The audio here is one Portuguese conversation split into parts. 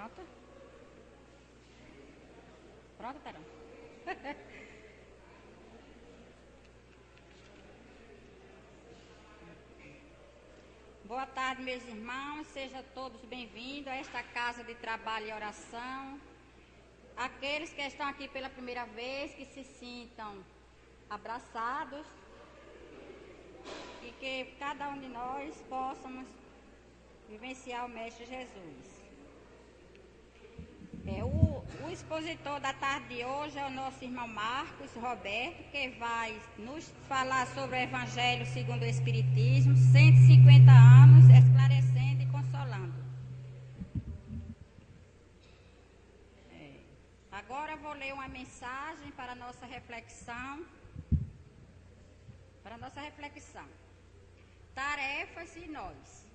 Pronto? Pronto, Tarão? Boa tarde, meus irmãos. Sejam todos bem-vindos a esta casa de trabalho e oração. Aqueles que estão aqui pela primeira vez, que se sintam abraçados e que cada um de nós possamos vivenciar o Mestre Jesus. O expositor da tarde de hoje é o nosso irmão Marcos Roberto, que vai nos falar sobre o Evangelho segundo o Espiritismo, 150 anos, esclarecendo e consolando. Agora eu vou ler uma mensagem para a nossa reflexão. Tarefas e nós.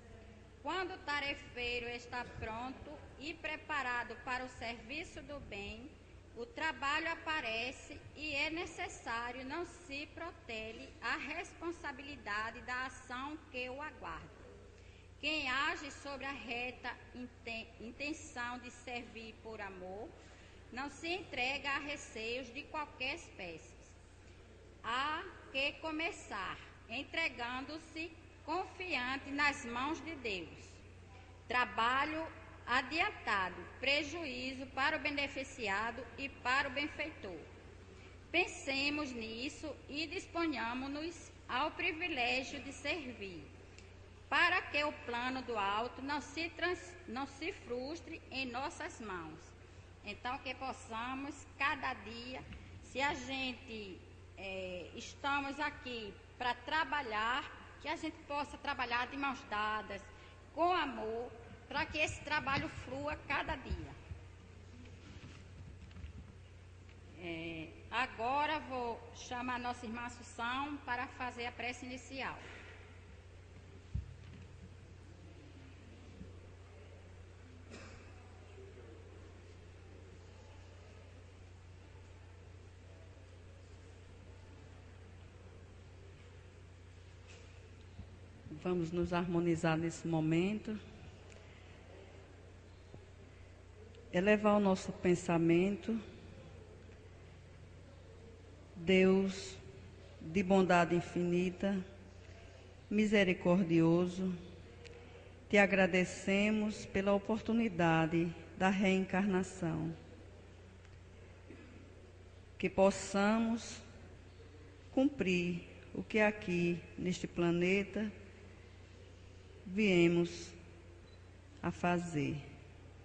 Quando o tarefeiro está pronto e preparado para o serviço do bem, o trabalho aparece e é necessário não se protele a responsabilidade da ação que o aguarda. Quem age sobre a reta intenção de servir por amor, não se entrega a receios de qualquer espécie. Há que começar entregando-se confiante nas mãos de Deus. Trabalho adiantado, prejuízo para o beneficiado e para o benfeitor. Pensemos nisso e disponhamos-nos ao privilégio de servir, para que o plano do alto não se frustre em nossas mãos. Então, que possamos, cada dia, se a gente estamos aqui para trabalhar, que a gente possa trabalhar de mãos dadas, com amor, para que esse trabalho flua cada dia. Agora vou chamar a nossa irmã Assunção para fazer a prece inicial. Vamos nos harmonizar nesse momento. Elevar o nosso pensamento. Deus de bondade infinita, misericordioso, te agradecemos pela oportunidade da reencarnação. Que possamos cumprir o que aqui neste planeta viemos a fazer.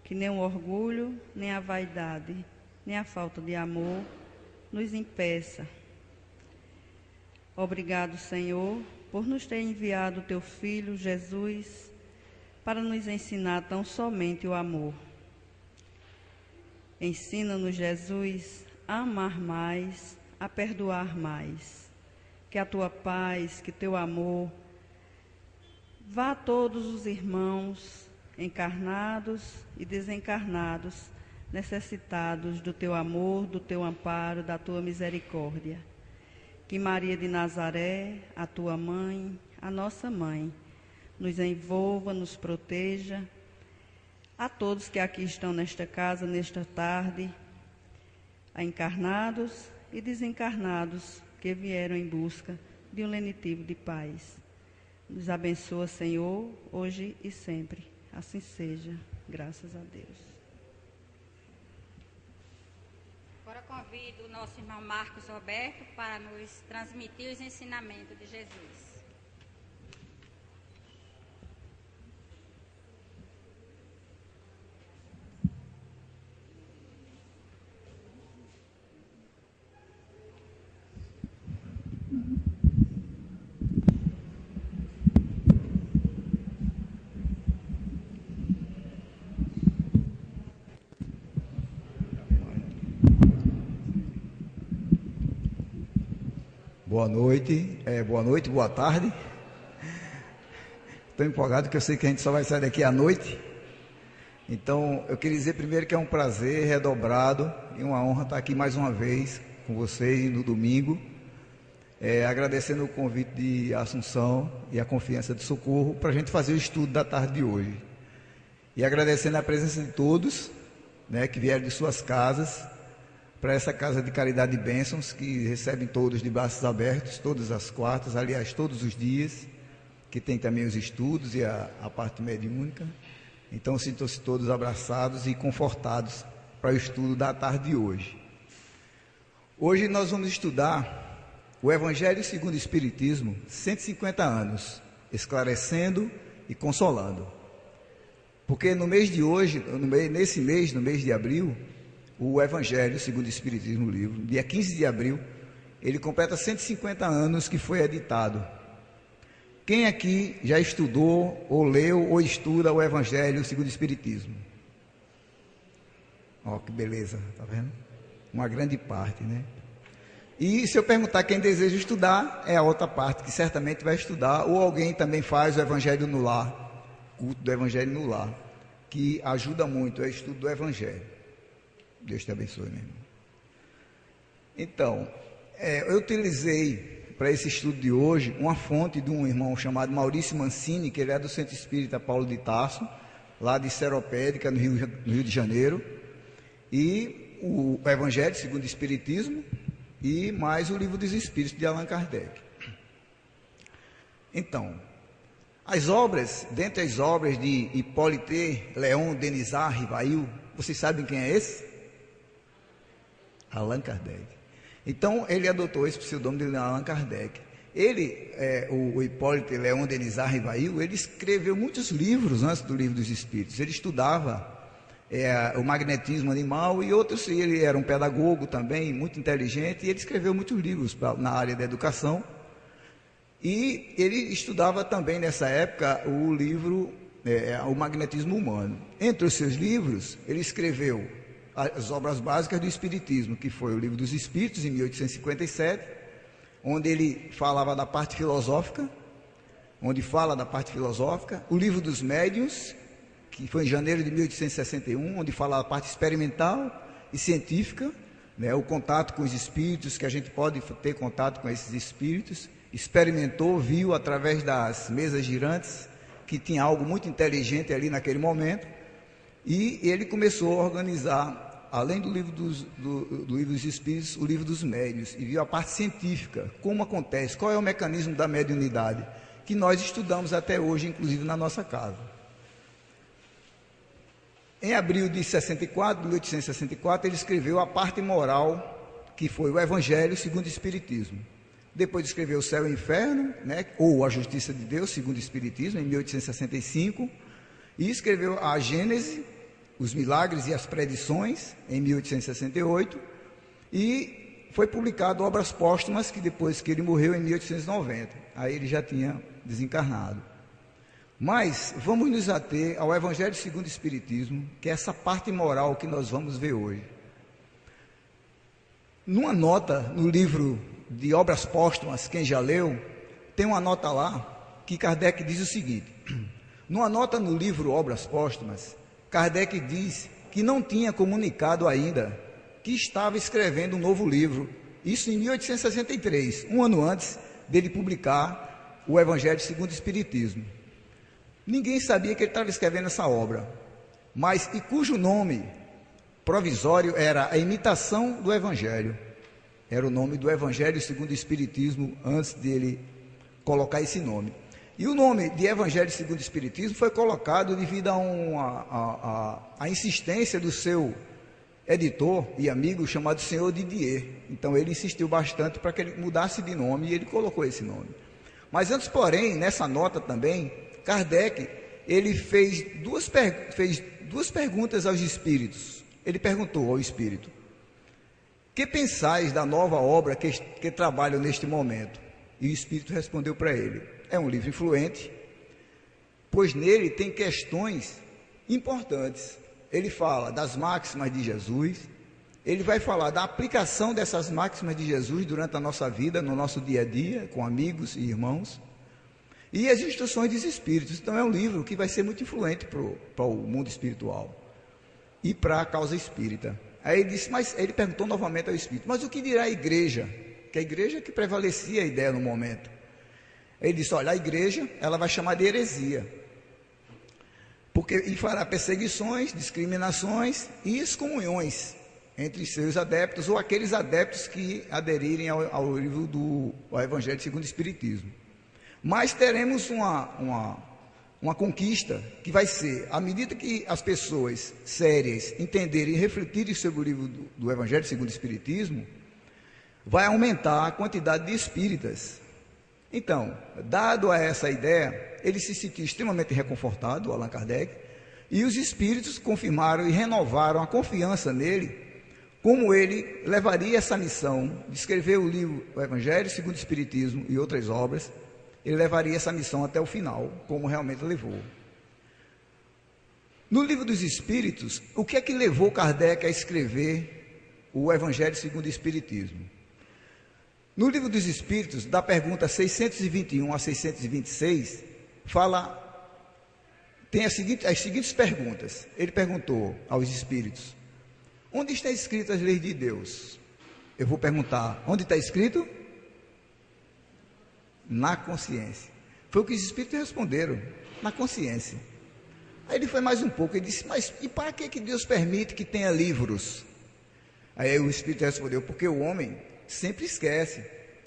Que nem o orgulho, nem a vaidade, nem a falta de amor nos impeça. Obrigado, Senhor, por nos ter enviado o teu Filho, Jesus, para nos ensinar tão somente o amor. Ensina-nos, Jesus, a amar mais, a perdoar mais. Que a tua paz, que teu amor vá a todos os irmãos encarnados e desencarnados, necessitados do teu amor, do teu amparo, da tua misericórdia. Que Maria de Nazaré, a tua mãe, a nossa mãe, nos envolva, nos proteja. A todos que aqui estão nesta casa, nesta tarde, a encarnados e desencarnados que vieram em busca de um lenitivo de paz. Nos abençoa, Senhor, hoje e sempre. Assim seja, graças a Deus. Agora convido o nosso irmão Marcos Roberto para nos transmitir os ensinamentos de Jesus. Boa noite, boa tarde. Estou empolgado que eu sei que a gente só vai sair daqui à noite. Então, eu queria dizer primeiro que é um prazer redobrado e uma honra estar aqui mais uma vez com vocês no domingo, agradecendo o convite de Assunção e a confiança de Socorro para a gente fazer o estudo da tarde de hoje. E agradecendo a presença de todos né, que vieram de suas casas para essa casa de caridade e bênçãos, que recebem todos de braços abertos, todas as quartas, aliás, todos os dias, que tem também os estudos e a parte mediúnica. Então, sintam-se todos abraçados e confortados para o estudo da tarde de hoje. Hoje nós vamos estudar o Evangelho segundo o Espiritismo, 150 anos, esclarecendo e consolando. Porque no mês de hoje, nesse mês, no mês de abril, o Evangelho segundo o Espiritismo, o livro, dia 15 de abril, ele completa 150 anos que foi editado. Quem aqui já estudou, ou leu, ou estuda o Evangelho segundo o Espiritismo? Ó, que beleza, tá vendo? Uma grande parte, né? E se eu perguntar quem deseja estudar, é a outra parte que certamente vai estudar, ou alguém também faz o Evangelho no lar, culto do Evangelho no lar, que ajuda muito, é o estudo do Evangelho. Deus te abençoe, meu irmão. Então, eu utilizei para esse estudo de hoje uma fonte de um irmão chamado Maurício Mancini, que ele é do Centro Espírita Paulo de Tarso, lá de Seropédica, no Rio de Janeiro, e o Evangelho segundo o Espiritismo, e mais o Livro dos Espíritos de Allan Kardec. Então, dentre as obras de Hippolyte Léon Denisard Rivail, vocês sabem quem é esse? Allan Kardec. Então, ele adotou esse pseudônimo de Allan Kardec. Ele, o Hippolyte Léon Denisard Rivail, ele escreveu muitos livros antes do Livro dos Espíritos. Ele estudava o magnetismo animal e outros. Ele era um pedagogo também, muito inteligente, e ele escreveu muitos livros na área da educação. E ele estudava também, nessa época, o livro, o magnetismo humano. Entre os seus livros, ele escreveu as obras básicas do Espiritismo, que foi o Livro dos Espíritos, em 1857, onde ele falava da parte filosófica, o Livro dos Médiuns, que foi em janeiro de 1861, onde fala da parte experimental e científica, né, o contato com os espíritos, que a gente pode ter contato com esses espíritos, experimentou, viu através das mesas girantes, que tinha algo muito inteligente ali naquele momento, e ele começou a organizar, além do livro dos Espíritos, o Livro dos Médiuns, e viu a parte científica, como acontece, qual é o mecanismo da mediunidade, que nós estudamos até hoje, inclusive na nossa casa. Em abril de 1864, ele escreveu a parte moral, que foi o Evangelho segundo o Espiritismo. Depois escreveu o Céu e o Inferno, né, ou a Justiça de Deus segundo o Espiritismo, em 1865, e escreveu a Gênese, os Milagres e as Predições, em 1868, e foi publicado Obras Póstumas, que depois que ele morreu, em 1890, aí ele já tinha desencarnado. Mas vamos nos ater ao Evangelho segundo o Espiritismo, que é essa parte moral que nós vamos ver hoje. Numa nota no livro de Obras Póstumas, quem já leu, tem uma nota lá que Kardec diz o seguinte: numa nota no livro Obras Póstumas, Kardec diz que não tinha comunicado ainda que estava escrevendo um novo livro, isso em 1863, um ano antes dele publicar o Evangelho segundo o Espiritismo. Ninguém sabia que ele estava escrevendo essa obra, mas e cujo nome provisório era A Imitação do Evangelho. Era o nome do Evangelho segundo o Espiritismo, antes dele colocar esse nome. E o nome de Evangelho segundo o Espiritismo foi colocado devido a insistência do seu editor e amigo chamado Senhor Didier. Então ele insistiu bastante para que ele mudasse de nome e ele colocou esse nome. Mas antes, porém, nessa nota também, Kardec, ele fez duas perguntas aos espíritos. Ele perguntou ao espírito: que pensais da nova obra que trabalho neste momento? E o espírito respondeu para ele: é um livro influente, pois nele tem questões importantes. Ele fala das máximas de Jesus, ele vai falar da aplicação dessas máximas de Jesus durante a nossa vida, no nosso dia a dia, com amigos e irmãos, e as instruções dos espíritos. Então é um livro que vai ser muito influente para o mundo espiritual e para a causa espírita. Aí ele disse, mas ele perguntou novamente ao espírito: mas o que dirá a igreja? Que a igreja que prevalecia a ideia no momento. Ele disse: olha, a igreja, ela vai chamar de heresia, e fará perseguições, discriminações e excomunhões entre seus adeptos ou aqueles adeptos que aderirem ao livro ao Evangelho segundo o Espiritismo. Mas teremos uma conquista que vai ser, à medida que as pessoas sérias entenderem e refletirem sobre o livro do Evangelho segundo o Espiritismo, vai aumentar a quantidade de espíritas. Então, dado a essa ideia, ele se sentiu extremamente reconfortado, Allan Kardec, e os espíritos confirmaram e renovaram a confiança nele, como ele levaria essa missão de escrever o livro O Evangelho segundo o Espiritismo e outras obras. Ele levaria essa missão até o final, como realmente levou. No Livro dos Espíritos, o que é que levou Kardec a escrever o Evangelho segundo o Espiritismo? No Livro dos Espíritos, da pergunta 621 a 626, tem as seguintes perguntas. Ele perguntou aos espíritos: onde está escrito as leis de Deus? Eu vou perguntar: onde está escrito? Na consciência. Foi o que os espíritos responderam: na consciência. Aí ele foi mais um pouco, ele disse: mas e para que Deus permite que tenha livros? Aí o espírito respondeu: porque o homem sempre esquece,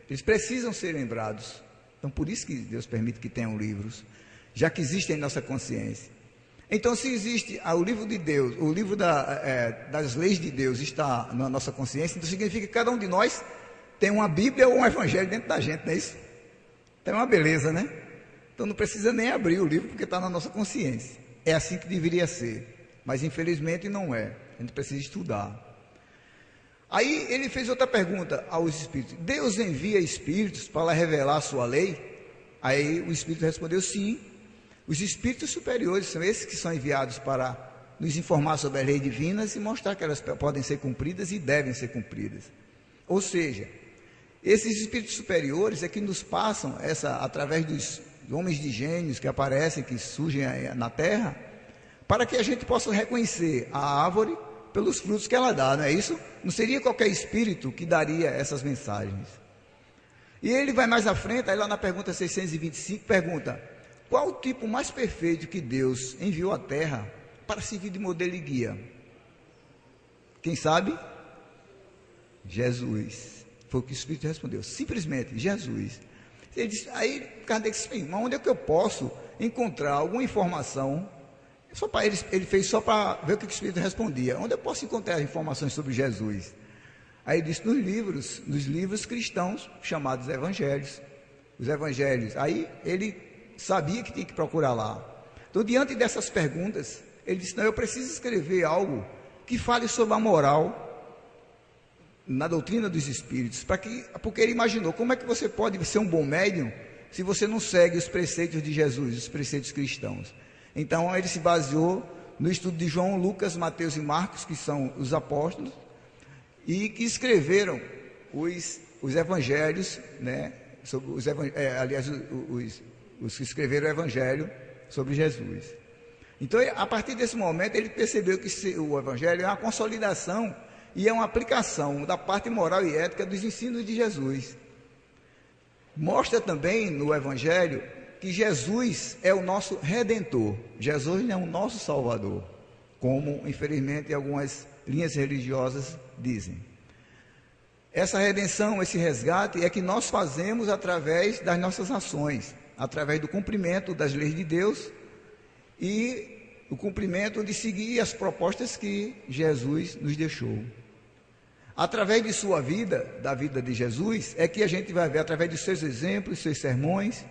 eles precisam ser lembrados. Então por isso que Deus permite que tenham livros, já que existem em nossa consciência. Então, se existe o livro de Deus, o livro das leis de Deus está na nossa consciência, então significa que cada um de nós tem uma Bíblia ou um Evangelho dentro da gente, não é isso? Então é uma beleza, né? Então não precisa nem abrir o livro, porque está na nossa consciência. É assim que deveria ser, mas infelizmente não é. A gente precisa estudar. Aí ele fez outra pergunta aos espíritos: Deus envia espíritos para revelar a sua lei? Aí o espírito respondeu: sim. Os espíritos superiores são esses que são enviados para nos informar sobre as leis divinas e mostrar que elas podem ser cumpridas e devem ser cumpridas. Ou seja, esses espíritos superiores é que nos passam através dos homens de gênios que aparecem, que surgem na Terra, para que a gente possa reconhecer a árvore pelos frutos que ela dá, não é isso? Não seria qualquer espírito que daria essas mensagens. E ele vai mais à frente, aí lá na pergunta 625, pergunta: qual o tipo mais perfeito que Deus enviou à Terra para servir de modelo e guia? Quem sabe? Jesus. Foi o que o Espírito respondeu: simplesmente Jesus. Ele disse, aí Kardec disse: mas onde é que eu posso encontrar alguma informação? Ele fez só para ver o que o Espírito respondia. Onde eu posso encontrar informações sobre Jesus? Aí ele disse: nos livros cristãos chamados evangelhos. Os evangelhos. Aí ele sabia que tinha que procurar lá. Então, diante dessas perguntas, ele disse: não, eu preciso escrever algo que fale sobre a moral na doutrina dos espíritos, porque ele imaginou: como é que você pode ser um bom médium se você não segue os preceitos de Jesus, os preceitos cristãos? Então ele se baseou no estudo de João, Lucas, Mateus e Marcos, que são os apóstolos, e que escreveram os evangelhos, né, sobre os que escreveram o evangelho sobre Jesus. Então, a partir desse momento, ele percebeu que o evangelho é uma consolidação e é uma aplicação da parte moral e ética dos ensinos de Jesus. Mostra também no evangelho que Jesus é o nosso redentor. Jesus não é o nosso salvador, como infelizmente algumas linhas religiosas dizem. Essa redenção, esse resgate é que nós fazemos através das nossas ações, através do cumprimento das leis de Deus e o cumprimento de seguir as propostas que Jesus nos deixou. Através de sua vida, da vida de Jesus, é que a gente vai ver, através de seus exemplos, seus sermões,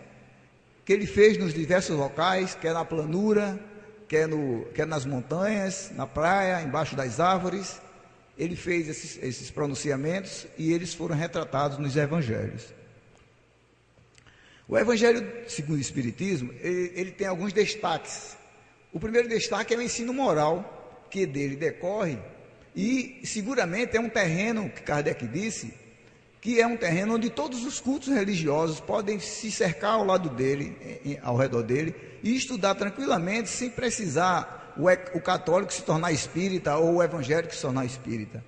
que ele fez nos diversos locais, quer na planura, quer nas montanhas, na praia, embaixo das árvores. Ele fez esses pronunciamentos e eles foram retratados nos evangelhos. O Evangelho segundo o Espiritismo, ele tem alguns destaques. O primeiro destaque é o ensino moral que dele decorre, e seguramente é um terreno, que Kardec disse, que é um terreno onde todos os cultos religiosos podem se cercar ao lado dele, ao redor dele, e estudar tranquilamente, sem precisar o católico se tornar espírita ou o evangélico se tornar espírita.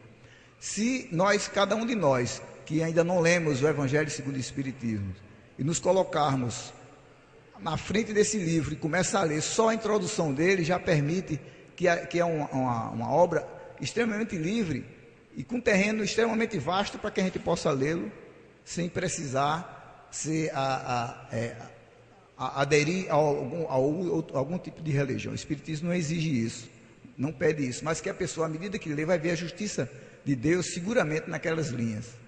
Se nós, cada um de nós, que ainda não lemos o Evangelho segundo o Espiritismo, e nos colocarmos na frente desse livro e começa a ler, só a introdução dele já permite que é uma obra extremamente livre e com terreno extremamente vasto para que a gente possa lê-lo sem precisar aderir a algum tipo de religião. O Espiritismo não exige isso, não pede isso, mas que a pessoa, à medida que lê, vai ver a justiça de Deus seguramente naquelas linhas.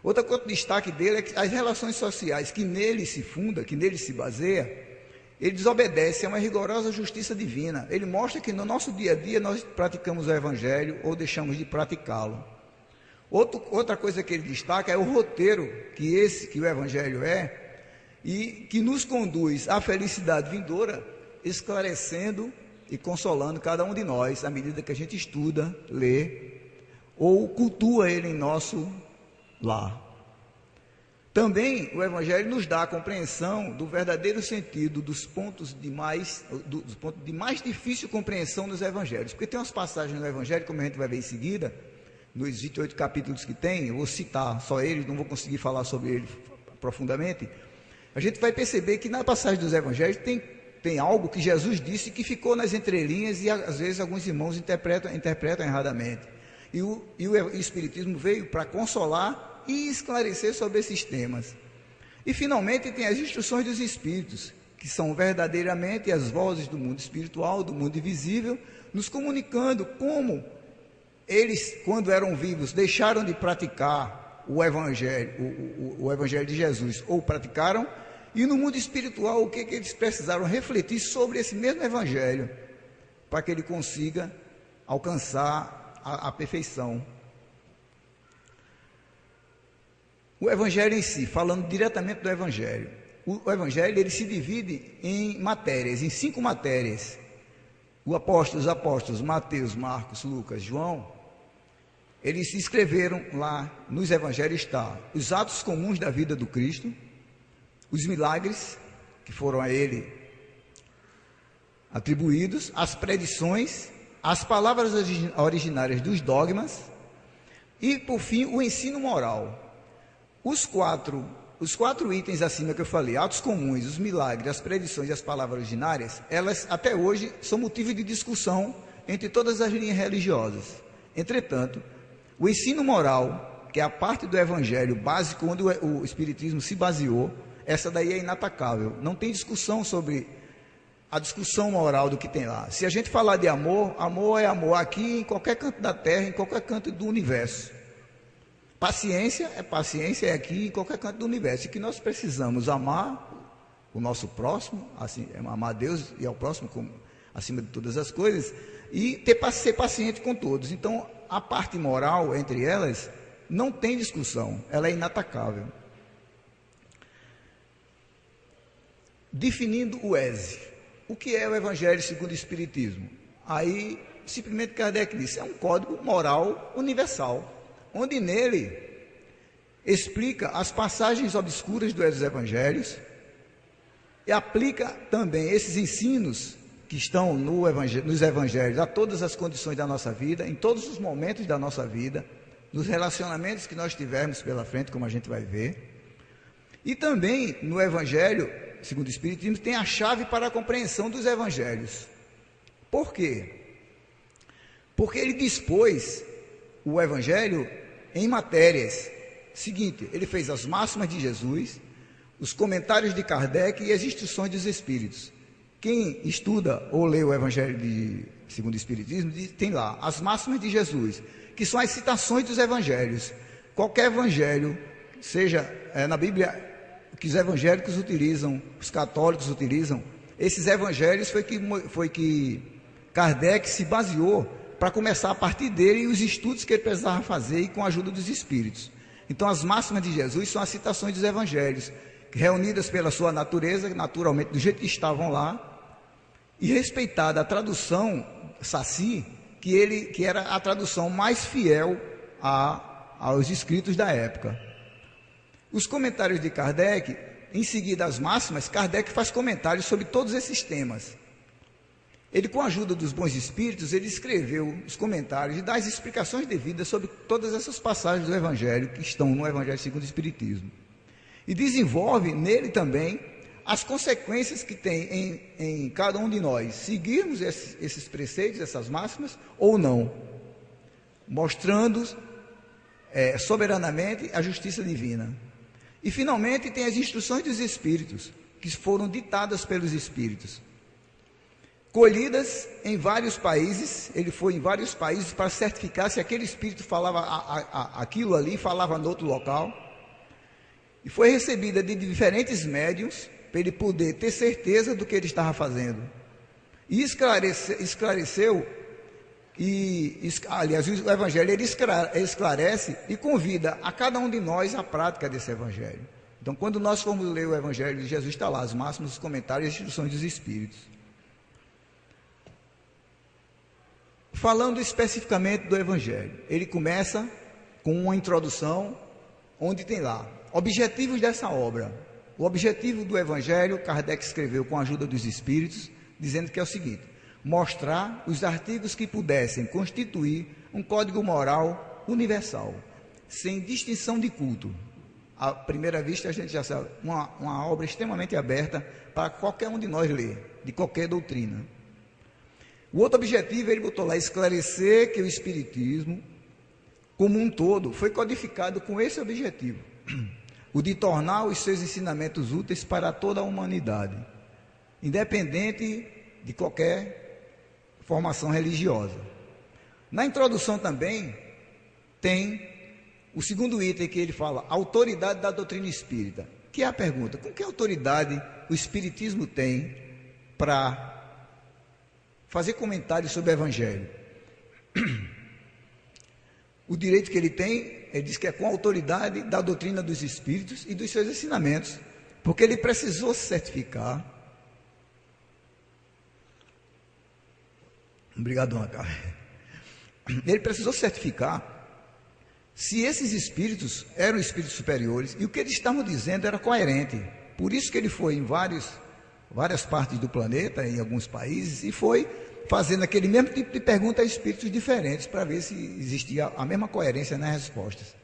Outro destaque dele é que as relações sociais que nele se funda, que nele se baseia, ele desobedece a uma rigorosa justiça divina. Ele mostra que no nosso dia a dia nós praticamos o Evangelho ou deixamos de praticá-lo. Outra coisa que ele destaca é o roteiro que o Evangelho é e que nos conduz à felicidade vindoura, esclarecendo e consolando cada um de nós à medida que a gente estuda, lê ou cultua ele em nosso lar. Também o Evangelho nos dá a compreensão do verdadeiro sentido dos pontos de mais difícil compreensão nos Evangelhos, porque tem umas passagens no Evangelho, como a gente vai ver em seguida, nos 28 capítulos que tem, eu vou citar só eles, não vou conseguir falar sobre eles profundamente. A gente vai perceber que na passagem dos Evangelhos tem algo que Jesus disse que ficou nas entrelinhas e às vezes alguns irmãos interpretam erradamente. E o Espiritismo veio para consolar e esclarecer sobre esses temas. E finalmente tem as instruções dos Espíritos, que são verdadeiramente as vozes do mundo espiritual, do mundo invisível, nos comunicando como eles, quando eram vivos, deixaram de praticar o Evangelho de Jesus, ou praticaram, e no mundo espiritual o que eles precisaram refletir sobre esse mesmo Evangelho, para que ele consiga alcançar a perfeição. O Evangelho em si, falando diretamente do Evangelho, o Evangelho ele se divide em matérias, em 5 matérias. Os apóstolos Mateus, Marcos, Lucas, João, eles escreveram lá nos Evangelhos os atos comuns da vida do Cristo, os milagres que foram a ele atribuídos, as predições, as palavras originárias dos dogmas e, por fim, o ensino moral. Os quatro itens acima que eu falei, atos comuns, os milagres, as predições e as palavras originárias, elas até hoje são motivo de discussão entre todas as linhas religiosas. Entretanto, o ensino moral, que é a parte do Evangelho básico onde o Espiritismo se baseou, essa daí é inatacável. Não tem discussão sobre a discussão moral do que tem lá. Se a gente falar de amor, amor é amor aqui em qualquer canto da terra, em qualquer canto do universo. Paciência é aqui em qualquer canto do universo. E que nós precisamos amar o nosso próximo, assim, amar Deus e ao próximo como, acima de todas as coisas, e ser paciente com todos. Então, a parte moral entre elas não tem discussão, ela é inatacável. Definindo o ESE, o que é o Evangelho segundo o Espiritismo? Aí, simplesmente Kardec disse, é um código moral universal, onde nele explica as passagens obscuras dos Evangelhos e aplica também esses ensinos que estão nos Evangelhos a todas as condições da nossa vida, em todos os momentos da nossa vida, nos relacionamentos que nós tivermos pela frente, como a gente vai ver. E também no Evangelho, segundo o Espiritismo, tem a chave para a compreensão dos Evangelhos. Por quê? Porque ele dispôs o Evangelho em matérias. Seguinte, ele fez as máximas de Jesus, os comentários de Kardec e as instruções dos Espíritos. Quem estuda ou lê o Evangelho segundo o Espiritismo, tem lá as máximas de Jesus, que são as citações dos Evangelhos. Qualquer Evangelho, seja na Bíblia, que os evangélicos utilizam, os católicos utilizam, esses Evangelhos foi que Kardec se baseou para começar a partir dele os estudos que ele precisava fazer e com a ajuda dos Espíritos. Então, as máximas de Jesus são as citações dos Evangelhos, reunidas pela sua natureza, naturalmente, do jeito que estavam lá, e respeitada a tradução Saci, que era a tradução mais fiel aos escritos da época. Os comentários de Kardec, em seguida as máximas, Kardec faz comentários sobre todos esses temas. Ele, com a ajuda dos bons espíritos, ele escreveu os comentários e dá as explicações devidas sobre todas essas passagens do Evangelho que estão no Evangelho segundo o Espiritismo. E desenvolve nele também as consequências que tem em cada um de nós seguirmos esses preceitos, essas máximas, ou não, mostrando soberanamente a justiça divina. E finalmente tem as instruções dos Espíritos, que foram ditadas pelos Espíritos, colhidas em vários países. Ele foi em vários países para certificar se aquele Espírito falava aquilo ali, falava no outro local, e foi recebida de diferentes médiuns, para ele poder ter certeza do que ele estava fazendo. E esclareceu, aliás, o Evangelho ele esclarece e convida a cada um de nós à prática desse Evangelho. Então, quando nós formos ler o Evangelho de Jesus, está lá, as máximas, os comentários e as instruções dos Espíritos. Falando especificamente do Evangelho, ele começa com uma introdução, onde tem lá, objetivos dessa obra. O objetivo do Evangelho, Kardec escreveu com a ajuda dos Espíritos, dizendo que é o seguinte: mostrar os artigos que pudessem constituir um código moral universal, sem distinção de culto. À primeira vista, a gente já sabe, uma obra extremamente aberta para qualquer um de nós ler, de qualquer doutrina. O outro objetivo, ele botou lá, esclarecer que o Espiritismo, como um todo, foi codificado com esse objetivo, o de tornar os seus ensinamentos úteis para toda a humanidade, independente de qualquer formação religiosa. Na introdução também tem o segundo item, que ele fala, autoridade da doutrina espírita, que é a pergunta: com que autoridade o Espiritismo tem para fazer comentários sobre o Evangelho? O direito que ele tem, ele diz que é com a autoridade da doutrina dos Espíritos e dos seus ensinamentos, porque ele precisou certificar. Obrigado, Ana Carla. Ele precisou certificar se esses espíritos eram espíritos superiores e o que eles estavam dizendo era coerente. Por isso que ele foi em várias partes do planeta, em alguns países, e foi fazendo aquele mesmo tipo de pergunta a espíritos diferentes, para ver se existia a mesma coerência nas respostas.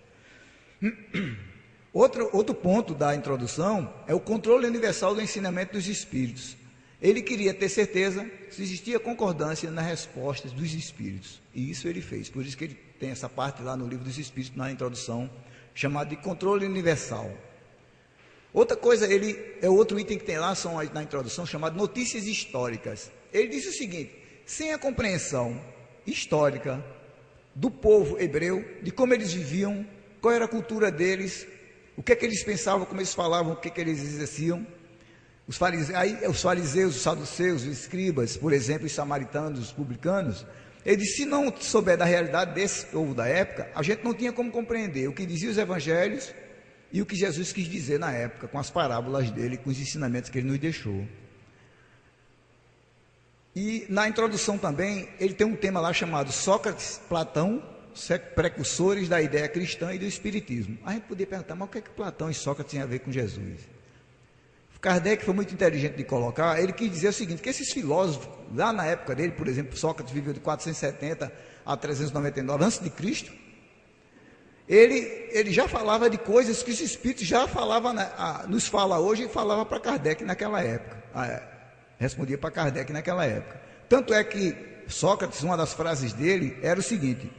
Outro ponto da introdução é o controle universal do ensinamento dos espíritos. Ele queria ter certeza se existia concordância nas respostas dos espíritos, e isso ele fez. Por isso que ele tem essa parte lá no livro dos Espíritos, na introdução, chamada de controle universal. Outra coisa, outro item que tem lá, na introdução, chamado notícias históricas. Ele diz o seguinte: sem a compreensão histórica do povo hebreu, de como eles viviam, qual era a cultura deles, o que é que eles pensavam, como eles falavam, o que é que eles exerciam, os fariseus, os saduceus, os escribas, por exemplo, os samaritanos, os publicanos, ele disse: se não souber da realidade desse povo da época, a gente não tinha como compreender o que diziam os evangelhos e o que Jesus quis dizer na época, com as parábolas dele, com os ensinamentos que ele nos deixou. E na introdução também, ele tem um tema lá chamado Sócrates, Platão, precursores da ideia cristã e do espiritismo. A gente podia perguntar: mas o que é que Platão e Sócrates têm a ver com Jesus? Kardec foi muito inteligente de colocar. Ele quis dizer o seguinte: que esses filósofos, lá na época dele, por exemplo, Sócrates viveu de 470 a 399 a.C., ele já falava de coisas que os espíritos já falavam, nos fala hoje, e falava para Kardec naquela época. Respondia para Kardec naquela época. Tanto é que Sócrates, uma das frases dele era o seguinte: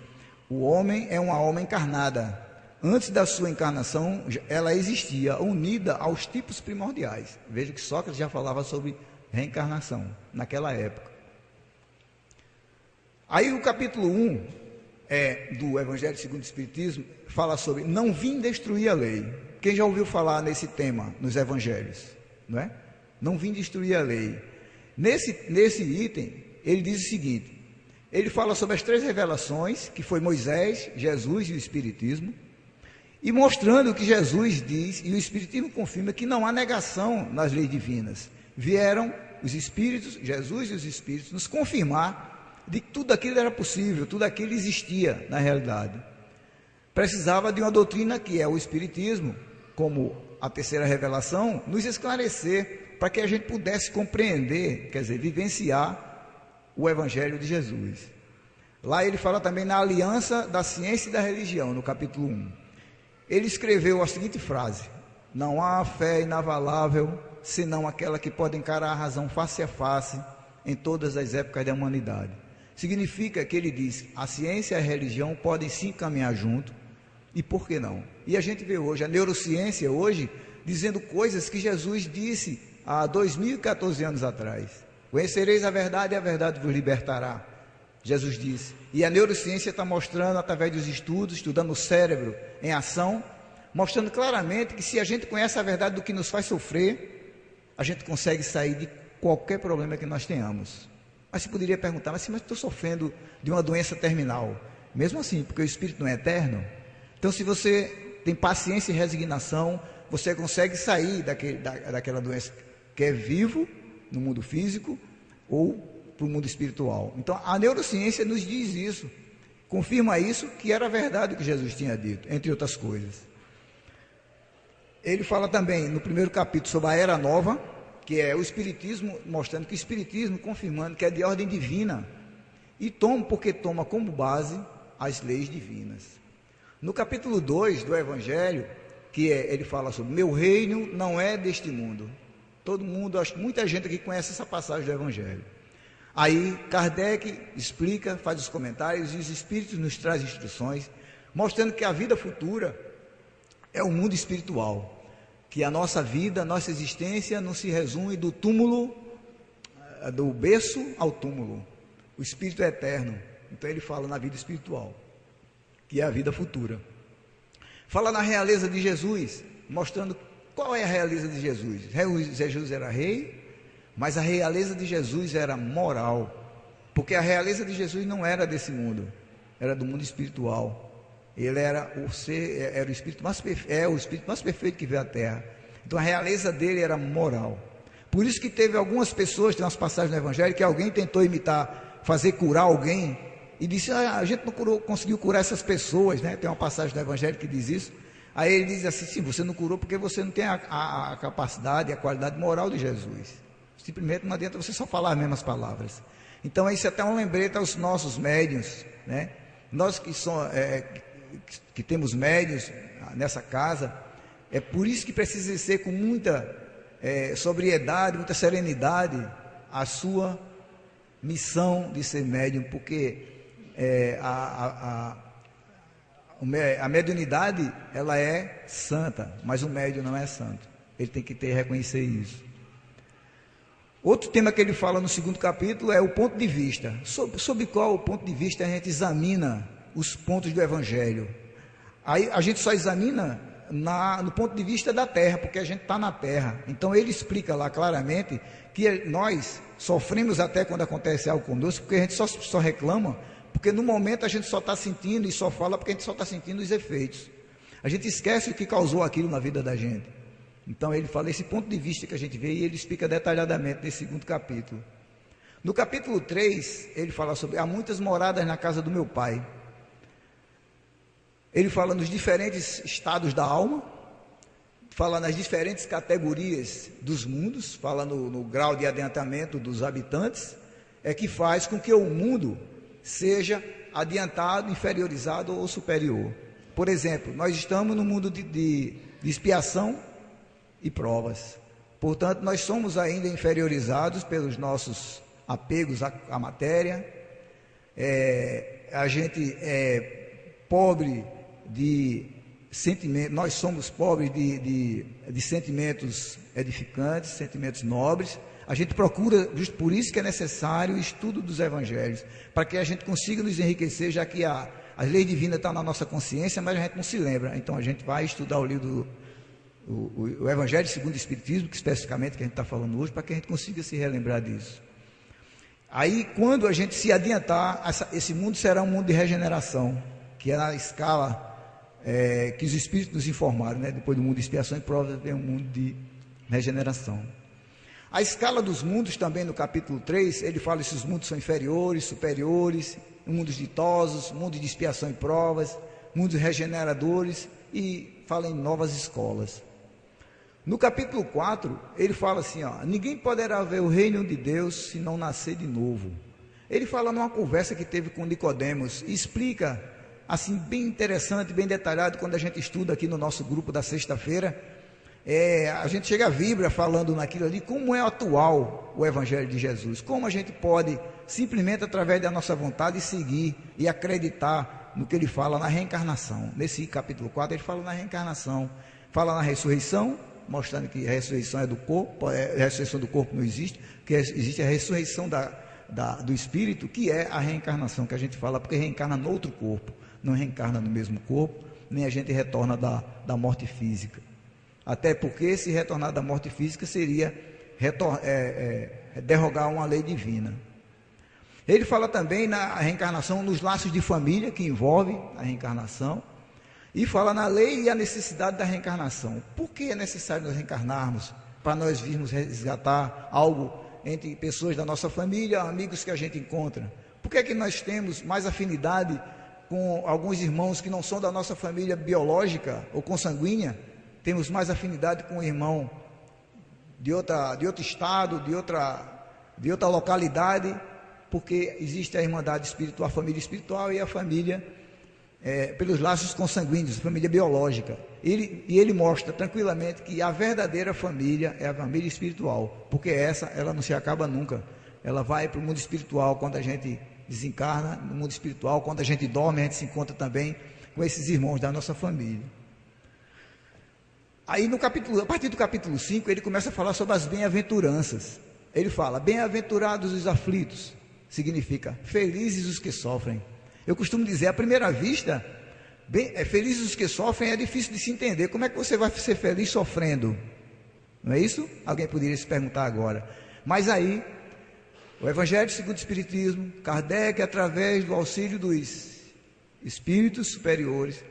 o homem é uma alma encarnada. Antes da sua encarnação, ela existia unida aos tipos primordiais. Veja que Sócrates já falava sobre reencarnação naquela época. Aí o capítulo 1 do Evangelho segundo o Espiritismo fala sobre não vim destruir a lei. Quem já ouviu falar nesse tema nos Evangelhos? Não é? Não vim destruir a lei. Nesse item, ele diz o seguinte: ele fala sobre as 3 revelações, que foi Moisés, Jesus e o Espiritismo, e mostrando que Jesus diz, e o Espiritismo confirma, que não há negação nas leis divinas. Vieram os Espíritos, Jesus e os Espíritos, nos confirmar de que tudo aquilo era possível, tudo aquilo existia na realidade. Precisava de uma doutrina, que é o Espiritismo, como a terceira revelação, nos esclarecer, para que a gente pudesse compreender, quer dizer, vivenciar o Evangelho de Jesus. Lá ele fala também na aliança da ciência e da religião, no capítulo 1. Ele escreveu a seguinte frase: não há fé inabalável senão aquela que pode encarar a razão face a face em todas as épocas da humanidade. Significa que ele diz, a ciência e a religião podem sim caminhar junto, e por que não? E a gente vê hoje, a neurociência hoje, dizendo coisas que Jesus disse há 2014 anos atrás. Conhecereis a verdade e a verdade vos libertará, Jesus disse. E a neurociência está mostrando, através dos estudos, estudando o cérebro em ação, mostrando claramente que se a gente conhece a verdade do que nos faz sofrer, a gente consegue sair de qualquer problema que nós tenhamos. Mas você poderia perguntar, mas estou sofrendo de uma doença terminal. Mesmo assim, porque o Espírito não é eterno. Então, se você tem paciência e resignação, você consegue sair daquela doença que é vivo no mundo físico ou para o mundo espiritual. Então, a neurociência nos diz isso, confirma isso, que era verdade o que Jesus tinha dito, entre outras coisas. Ele fala também no primeiro capítulo sobre a Era Nova, que é o Espiritismo, mostrando que o Espiritismo, confirmando que é de ordem divina, e porque toma como base as leis divinas. No capítulo 2 do Evangelho, ele fala sobre, meu reino não é deste mundo. Todo mundo, acho que muita gente aqui conhece essa passagem do Evangelho. Aí Kardec explica, faz os comentários, e os Espíritos nos trazem instruções, mostrando que a vida futura é o mundo espiritual, que a nossa vida, a nossa existência não se resume do túmulo, do berço ao túmulo. O Espírito é eterno. Então ele fala na vida espiritual, que é a vida futura. Fala na realeza de Jesus, mostrando qual é a realeza de Jesus. Jesus era rei, mas a realeza de Jesus era moral, porque a realeza de Jesus não era desse mundo, era do mundo espiritual. Ele era o espírito mais perfeito que veio à terra. Então a realeza dele era moral. Por isso que teve algumas pessoas, tem umas passagens no Evangelho, que alguém tentou imitar, fazer curar alguém, e disse, a gente não conseguiu curar essas pessoas, né? Tem uma passagem no Evangelho que diz isso. Aí ele diz assim, sim, você não curou porque você não tem a capacidade, a qualidade moral de Jesus. Simplesmente não adianta você só falar as mesmas palavras. Então isso é até um lembrete aos nossos médiuns, né? Nós que temos médiuns nessa casa, é por isso que precisa ser com muita sobriedade, muita serenidade a sua missão de ser médium, porque a mediunidade ela é santa, mas o médium não é santo. Ele tem que reconhecer isso. Outro tema que ele fala no segundo capítulo é o ponto de vista. Sobre qual ponto de vista a gente examina os pontos do Evangelho? Aí a gente só examina no ponto de vista da terra, porque a gente está na terra. Então ele explica lá claramente que nós sofremos até quando acontece algo conosco, porque a gente só reclama, porque no momento a gente só está sentindo e só fala porque a gente só está sentindo os efeitos. A gente esquece o que causou aquilo na vida da gente. Então ele fala esse ponto de vista que a gente vê, e ele explica detalhadamente nesse segundo capítulo. No capítulo 3, ele fala sobre, há muitas moradas na casa do meu pai. Ele fala nos diferentes estados da alma, fala nas diferentes categorias dos mundos, fala no grau de adiantamento dos habitantes, que faz com que o mundo seja adiantado, inferiorizado ou superior. Por exemplo, nós estamos no mundo de expiação e provas. Portanto, nós somos ainda inferiorizados pelos nossos apegos à matéria. A gente é pobre de sentimentos, nós somos pobres de sentimentos edificantes, sentimentos nobres. A gente procura, justo por isso que é necessário o estudo dos evangelhos, para que a gente consiga nos enriquecer, já que as leis divinas estão na nossa consciência, mas a gente não se lembra. Então a gente vai estudar o livro o Evangelho segundo o Espiritismo, que especificamente que a gente está falando hoje, para que a gente consiga se relembrar disso. Aí, quando a gente se adiantar, esse mundo será um mundo de regeneração, que é na escala que os Espíritos nos informaram, né? Depois do mundo de expiação e prova, vem um mundo de regeneração. A escala dos mundos também, no capítulo 3, ele fala se os mundos são inferiores, superiores, mundos ditosos, mundos de expiação e provas, mundos regeneradores, e fala em novas escolas. No capítulo 4, ele fala assim, ninguém poderá ver o reino de Deus se não nascer de novo. Ele fala numa conversa que teve com Nicodemos, e explica, assim, bem interessante, bem detalhado, quando a gente estuda aqui no nosso grupo da sexta-feira, a gente chega a vibra falando naquilo ali, como é atual o Evangelho de Jesus, como a gente pode simplesmente através da nossa vontade seguir e acreditar no que ele fala na reencarnação. Nesse capítulo 4 ele fala na reencarnação, fala na ressurreição, mostrando que a ressurreição é do corpo, a ressurreição do corpo não existe, que existe a ressurreição do espírito, que é a reencarnação que a gente fala, porque reencarna no outro corpo, não reencarna no mesmo corpo, nem a gente retorna da morte física. Até porque se retornar da morte física seria derrogar uma lei divina. Ele fala também na reencarnação, nos laços de família que envolve a reencarnação, e fala na lei e a necessidade da reencarnação. Por que é necessário nós reencarnarmos? Para nós virmos resgatar algo entre pessoas da nossa família, amigos que a gente encontra. Por que é que nós temos mais afinidade com alguns irmãos que não são da nossa família biológica ou consanguínea? Temos mais afinidade com um irmão de outro estado, de outra localidade, porque existe a irmandade espiritual, a família espiritual e a família pelos laços consanguíneos, a família biológica. Ele mostra tranquilamente que a verdadeira família é a família espiritual, porque ela não se acaba nunca. Ela vai para o mundo espiritual quando a gente desencarna, no mundo espiritual, quando a gente dorme, a gente se encontra também com esses irmãos da nossa família. Aí a partir do capítulo 5, ele começa a falar sobre as bem-aventuranças. Ele fala, bem-aventurados os aflitos, significa felizes os que sofrem. Eu costumo dizer, à primeira vista, felizes os que sofrem é difícil de se entender. Como é que você vai ser feliz sofrendo? Não é isso? Alguém poderia se perguntar agora. Mas aí, o Evangelho segundo o Espiritismo, Kardec, através do auxílio dos espíritos superiores,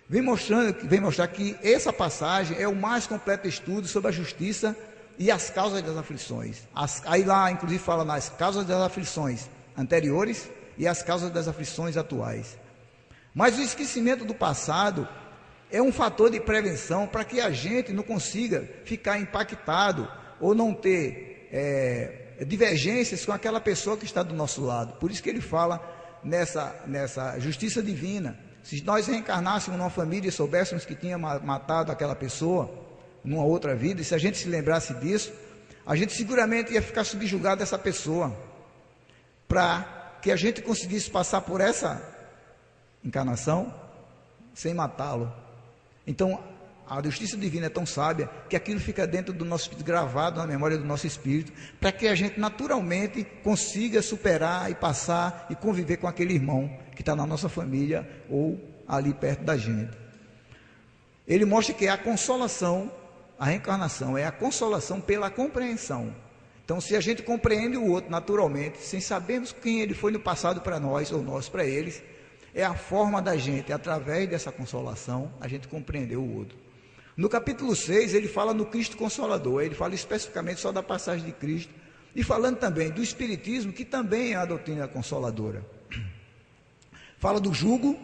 vem mostrar que essa passagem é o mais completo estudo sobre a justiça e as causas das aflições. Aí lá, inclusive, fala nas causas das aflições anteriores e as causas das aflições atuais. Mas o esquecimento do passado é um fator de prevenção para que a gente não consiga ficar impactado ou não ter divergências com aquela pessoa que está do nosso lado. Por isso que ele fala nessa justiça divina. Se nós reencarnássemos numa família e soubéssemos que tinha matado aquela pessoa numa outra vida, e se a gente se lembrasse disso, a gente seguramente ia ficar subjugado dessa pessoa, para que a gente conseguisse passar por essa encarnação sem matá-lo. Então, a justiça divina é tão sábia que aquilo fica dentro do nosso espírito, gravado na memória do nosso espírito, para que a gente naturalmente consiga superar e passar e conviver com aquele irmão que está na nossa família ou ali perto da gente. Ele mostra que a consolação, a reencarnação é a consolação pela compreensão. Então, se a gente compreende o outro naturalmente, sem sabermos quem ele foi no passado para nós ou nós para eles, é a forma da gente, através dessa consolação, a gente compreender o outro. No capítulo 6, ele fala no Cristo Consolador, ele fala especificamente só da passagem de Cristo, e falando também do Espiritismo, que também é a doutrina consoladora. Fala do jugo,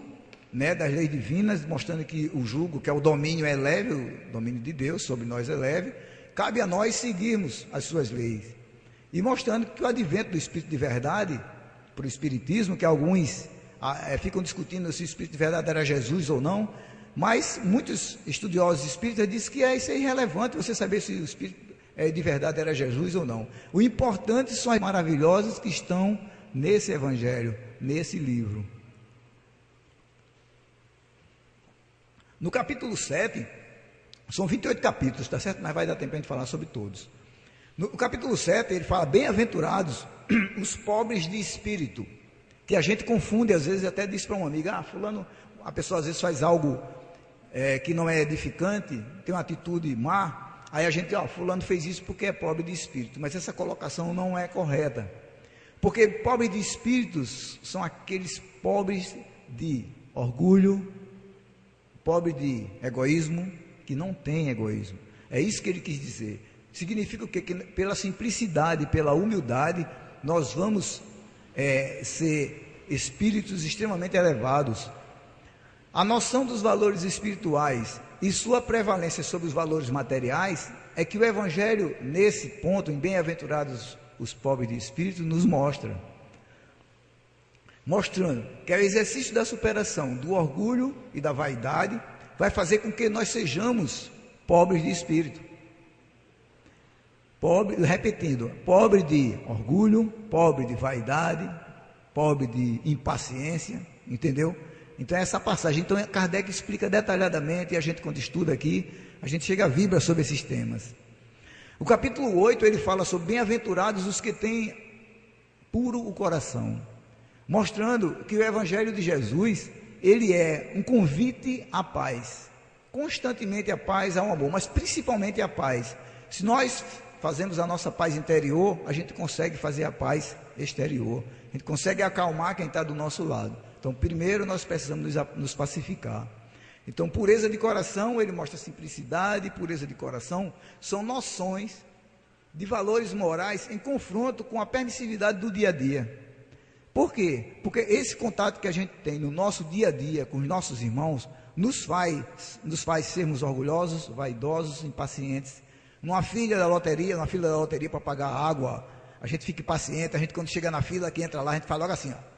das leis divinas, mostrando que o jugo, que é o domínio, é leve, o domínio de Deus sobre nós é leve, cabe a nós seguirmos as suas leis. E mostrando que o advento do Espírito de Verdade, para o Espiritismo, que alguns ficam discutindo se o Espírito de Verdade era Jesus ou não, mas muitos estudiosos espíritas dizem que isso é irrelevante, você saber se o Espírito de Verdade era Jesus ou não. O importante são as maravilhosas que estão nesse Evangelho, nesse livro. No capítulo 7, são 28 capítulos, tá certo? Mas vai dar tempo para a gente falar sobre todos. No capítulo 7, ele fala, bem-aventurados os pobres de espírito, que a gente confunde, às vezes até diz para um amigo, fulano, a pessoa às vezes faz algo que não é edificante, tem uma atitude má, aí a gente, fulano fez isso porque é pobre de espírito, mas essa colocação não é correta, porque pobres de espíritos são aqueles pobres de orgulho, pobres de egoísmo, que não tem egoísmo. É isso que ele quis dizer. Significa o quê? Que pela simplicidade, pela humildade, nós vamos ser espíritos extremamente elevados. A noção dos valores espirituais e sua prevalência sobre os valores materiais é que o Evangelho, nesse ponto, em bem-aventurados os pobres de espírito, nos mostra. Mostrando que o exercício da superação do orgulho e da vaidade vai fazer com que nós sejamos pobres de espírito. Pobre, repetindo, pobre de orgulho, pobre de vaidade, pobre de impaciência, entendeu? Então essa passagem, então Kardec explica detalhadamente, e a gente quando estuda aqui, a gente chega a vibra sobre esses temas. O capítulo 8, ele fala sobre bem-aventurados os que têm puro o coração, mostrando que o Evangelho de Jesus, ele é um convite à paz, constantemente à paz, ao amor, mas principalmente à paz. Se nós fazemos a nossa paz interior, a gente consegue fazer a paz exterior, a gente consegue acalmar quem está do nosso lado. Então, primeiro nós precisamos nos pacificar. Então, pureza de coração, ele mostra simplicidade, pureza de coração, são noções de valores morais em confronto com a permissividade do dia a dia. Por quê? Porque esse contato que a gente tem no nosso dia a dia com os nossos irmãos, nos faz sermos orgulhosos, vaidosos, impacientes. Numa fila da loteria para pagar água, a gente fica impaciente, a gente quando chega na fila, que entra lá, a gente fala logo assim, ó.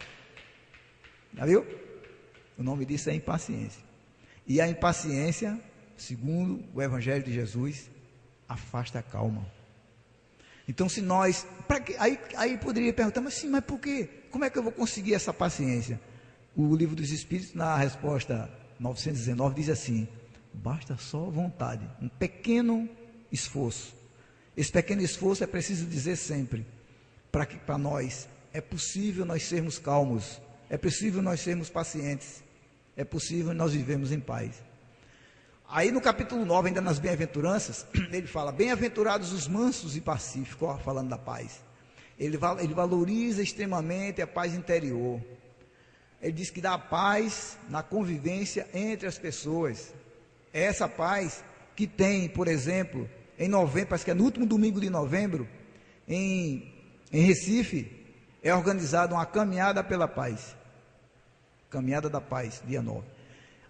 Já viu? O nome disso é impaciência. E a impaciência, segundo o Evangelho de Jesus, afasta a calma. Então, se nós... Aí poderia perguntar, mas por quê? Como é que eu vou conseguir essa paciência? O Livro dos Espíritos, na resposta 919, diz assim: basta só vontade, um pequeno esforço. Esse pequeno esforço é preciso dizer sempre, para nós, é possível nós sermos calmos, é possível nós sermos pacientes, é possível nós vivemos em paz. Aí no capítulo 9, ainda nas bem-aventuranças, ele fala, bem-aventurados os mansos e pacíficos, ó, falando da paz. Ele valoriza extremamente a paz interior. Ele diz que dá paz na convivência entre as pessoas. É essa paz que tem, por exemplo, em novembro, parece que é no último domingo de novembro, em Recife, é organizada uma caminhada pela paz. Caminhada da Paz, dia 9.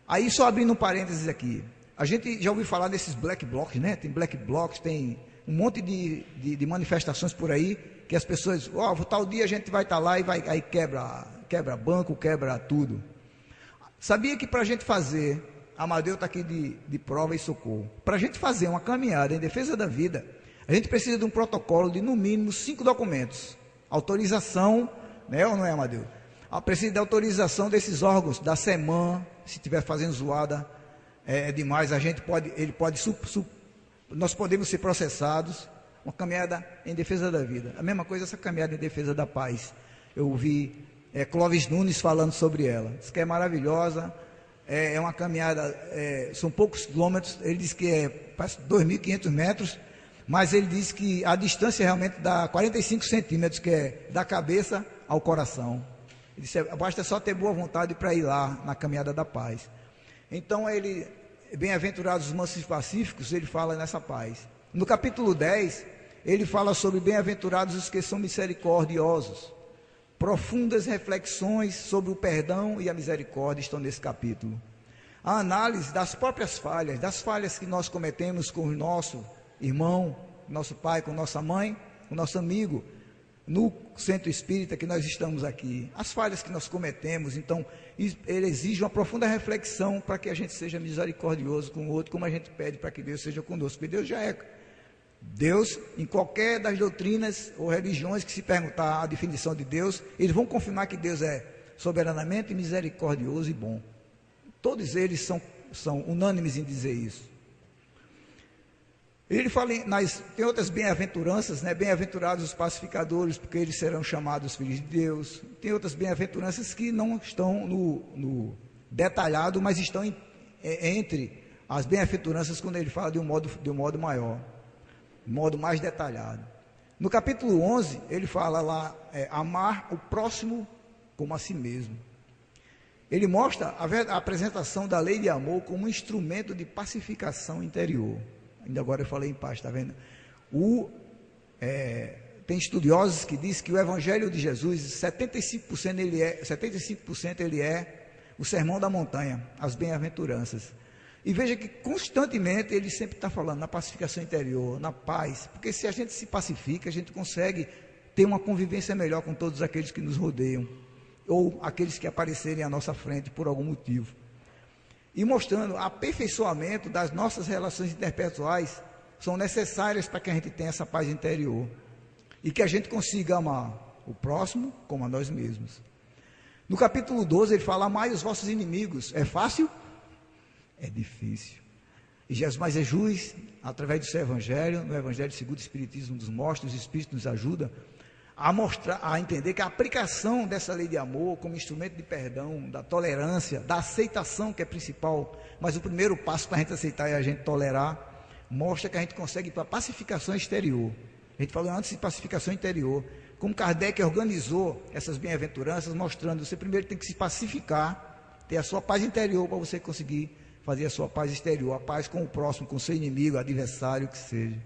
Aí, só abrindo um parênteses aqui, a gente já ouviu falar desses black blocs, né? Tem black blocs, tem um monte de manifestações por aí, que as pessoas, tal dia a gente vai estar lá e aí quebra banco, quebra tudo. Sabia que para a gente fazer, Amadeu está aqui de prova e socorro, para a gente fazer uma caminhada em defesa da vida, a gente precisa de um protocolo de no mínimo 5 documentos. Autorização, né, ou não é, Amadeu? Precisa de autorização desses órgãos, da SEMAN, se estiver fazendo zoada demais, nós podemos ser processados. Uma caminhada em defesa da vida. A mesma coisa essa caminhada em defesa da paz. Eu ouvi Clóvis Nunes falando sobre ela. Diz que é maravilhosa, é uma caminhada, são poucos quilômetros, ele diz que parece 2.500 metros, mas ele diz que a distância realmente dá 45 centímetros, que é da cabeça ao coração. Ele disse, basta só ter boa vontade para ir lá na caminhada da paz. Então bem-aventurados os mansos e pacíficos, ele fala nessa paz. No capítulo 10, ele fala sobre bem-aventurados os que são misericordiosos. Profundas reflexões sobre o perdão e a misericórdia estão nesse capítulo. A análise das próprias falhas, das falhas que nós cometemos com o nosso irmão, nosso pai, com nossa mãe, com nosso amigo, no centro espírita que nós estamos aqui. As falhas que nós cometemos, então, ele exige uma profunda reflexão para que a gente seja misericordioso com o outro, como a gente pede para que Deus seja conosco, porque Deus já é. Deus, em qualquer das doutrinas ou religiões que se perguntar a definição de Deus, eles vão confirmar que Deus é soberanamente misericordioso e bom. Todos eles são unânimes em dizer isso. Ele fala, tem outras bem-aventuranças, né? Bem-aventurados os pacificadores, porque eles serão chamados filhos de Deus. Tem outras bem-aventuranças que não estão no detalhado, mas estão entre as bem-aventuranças quando ele fala de um modo maior, de um modo mais detalhado. No capítulo 11, ele fala lá, amar o próximo como a si mesmo. Ele mostra a apresentação da lei de amor como um instrumento de pacificação interior. Ainda agora eu falei em paz, está vendo? Tem estudiosos que dizem que o Evangelho de Jesus, 75% ele é o sermão da montanha, as bem-aventuranças. E veja que constantemente ele sempre está falando na pacificação interior, na paz, porque se a gente se pacifica, a gente consegue ter uma convivência melhor com todos aqueles que nos rodeiam, ou aqueles que aparecerem à nossa frente por algum motivo. e mostrando o aperfeiçoamento das nossas relações interpessoais são necessárias para que a gente tenha essa paz interior e que a gente consiga amar o próximo como a nós mesmos. No capítulo 12 ele fala: amai os vossos inimigos. É fácil? É difícil. E mas Jesus, através do seu evangelho, no evangelho segundo o Espiritismo, nos mostra, os Espíritos nos ajudam a mostrar, a entender que a aplicação dessa lei de amor como instrumento de perdão, da tolerância, da aceitação, que é principal, mas o primeiro passo para a gente aceitar é a gente tolerar, mostra que a gente consegue ir para a pacificação exterior. A gente falou antes de pacificação interior, como Kardec organizou essas bem-aventuranças, mostrando que você primeiro tem que se pacificar, ter a sua paz interior para você conseguir fazer a sua paz exterior, a paz com o próximo, com o seu inimigo, adversário, que seja.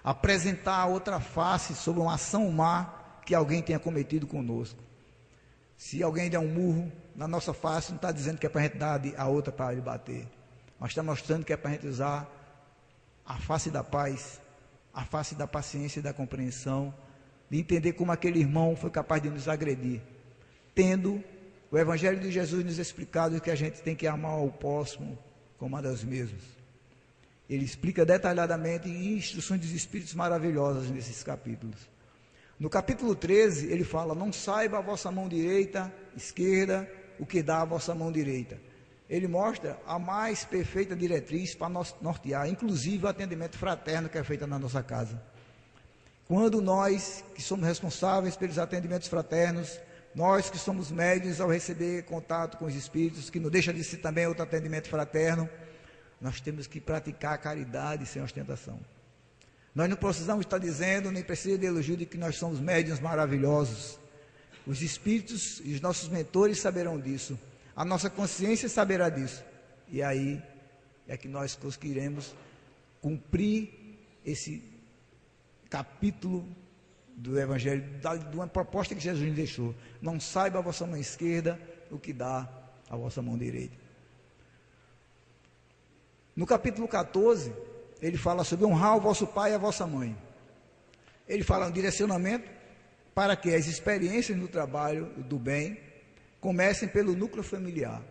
Apresentar a outra face sobre uma ação má que alguém tenha cometido conosco. Se alguém der um murro na nossa face, não está dizendo que é para a gente dar a outra para ele bater, mas está mostrando que é para a gente usar a face da paz, a face da paciência e da compreensão, de entender como aquele irmão foi capaz de nos agredir, tendo o Evangelho de Jesus nos explicado que a gente tem que amar o próximo como a nós mesmos. Ele explica detalhadamente em instruções dos Espíritos maravilhosas nesses capítulos. No capítulo 13 ele fala: não saiba a vossa mão direita, esquerda, o que dá a vossa mão direita. Ele mostra a mais perfeita diretriz para nortear, inclusive o atendimento fraterno que é feito na nossa casa. Quando nós, que somos responsáveis pelos atendimentos fraternos, nós que somos médios ao receber contato com os Espíritos, que não deixa de ser também outro atendimento fraterno, nós temos que praticar a caridade sem ostentação. Nós não precisamos estar dizendo, nem precisa de elogio de que nós somos médiuns maravilhosos. Os Espíritos e os nossos mentores saberão disso. A nossa consciência saberá disso. E aí é que nós conseguiremos cumprir esse capítulo do Evangelho, de uma proposta que Jesus nos deixou. Não saiba a vossa mão esquerda o que dá a vossa mão direita. No capítulo 14, ele fala sobre honrar o vosso pai e a vossa mãe. Ele fala um direcionamento para que as experiências no trabalho do bem comecem pelo núcleo familiar.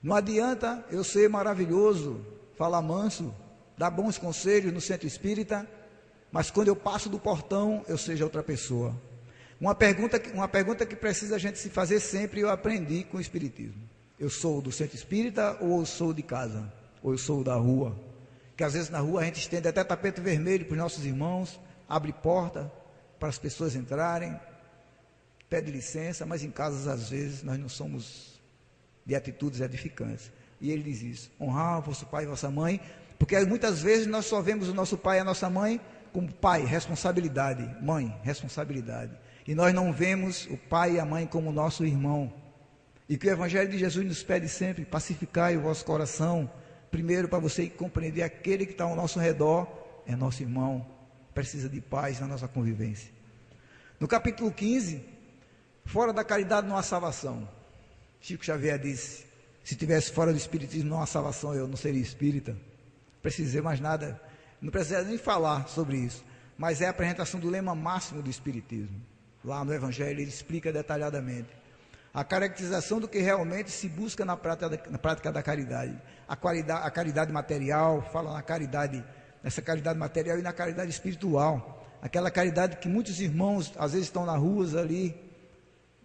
Não adianta eu ser maravilhoso, falar manso, dar bons conselhos no centro espírita, mas quando eu passo do portão, eu seja outra pessoa. Uma pergunta que precisa a gente se fazer sempre, eu aprendi com o Espiritismo. Eu sou do centro espírita ou eu sou de casa? Ou eu sou da rua? Que às vezes na rua a gente estende até tapete vermelho para os nossos irmãos, abre porta para as pessoas entrarem, pede licença, mas em casas às vezes nós não somos de atitudes edificantes. E ele diz isso: honrar vosso pai e vossa mãe, porque muitas vezes nós só vemos o nosso pai e a nossa mãe como pai, responsabilidade, mãe, responsabilidade. E nós não vemos o pai e a mãe como nosso irmão. E que o Evangelho de Jesus nos pede sempre: pacificai o vosso coração, primeiro para você compreender aquele que está ao nosso redor, é nosso irmão, precisa de paz na nossa convivência. No capítulo 15, fora da caridade não há salvação. Chico Xavier disse: se tivesse fora do Espiritismo não há salvação, eu não seria espírita. Não preciso dizer mais nada, não precisa nem falar sobre isso, mas é a apresentação do lema máximo do Espiritismo. Lá no Evangelho ele explica detalhadamente a caracterização do que realmente se busca na prática da caridade. A caridade material, fala na caridade, nessa caridade material e na caridade espiritual. Aquela caridade que muitos irmãos às vezes estão nas ruas ali,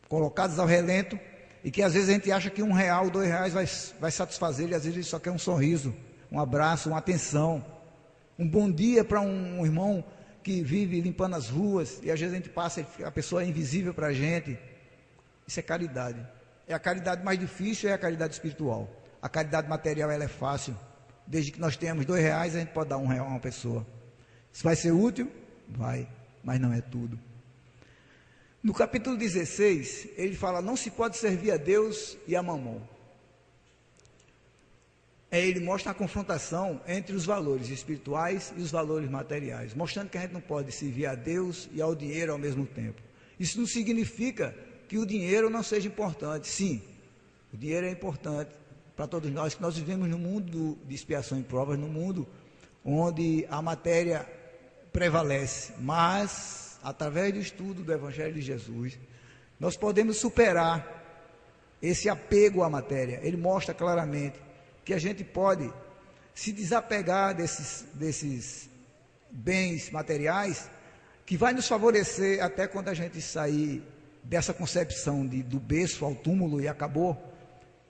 colocados ao relento, e que às vezes a gente acha que R$1, R$2 vai satisfazer, e às vezes ele só quer um sorriso, um abraço, uma atenção, um bom dia para um irmão que vive limpando as ruas, e às vezes a gente passa, a pessoa é invisível para a gente. Isso é caridade. É a caridade mais difícil, é a caridade espiritual. A caridade material ela é fácil. Desde que nós tenhamos R$2, a gente pode dar R$1 a uma pessoa. Se vai ser útil, vai, mas não é tudo. No capítulo 16, ele fala: não se pode servir a Deus e a mamon. Ele mostra a confrontação entre os valores espirituais e os valores materiais, mostrando que a gente não pode servir a Deus e ao dinheiro ao mesmo tempo. Isso não significa que o dinheiro não seja importante. Sim, o dinheiro é importante para todos nós, que nós vivemos num mundo de expiação e provas, num mundo onde a matéria prevalece, mas através do estudo do Evangelho de Jesus, nós podemos superar esse apego à matéria. Ele mostra claramente que a gente pode se desapegar desses bens materiais, que vai nos favorecer até quando a gente sair dessa concepção do berço ao túmulo e acabou,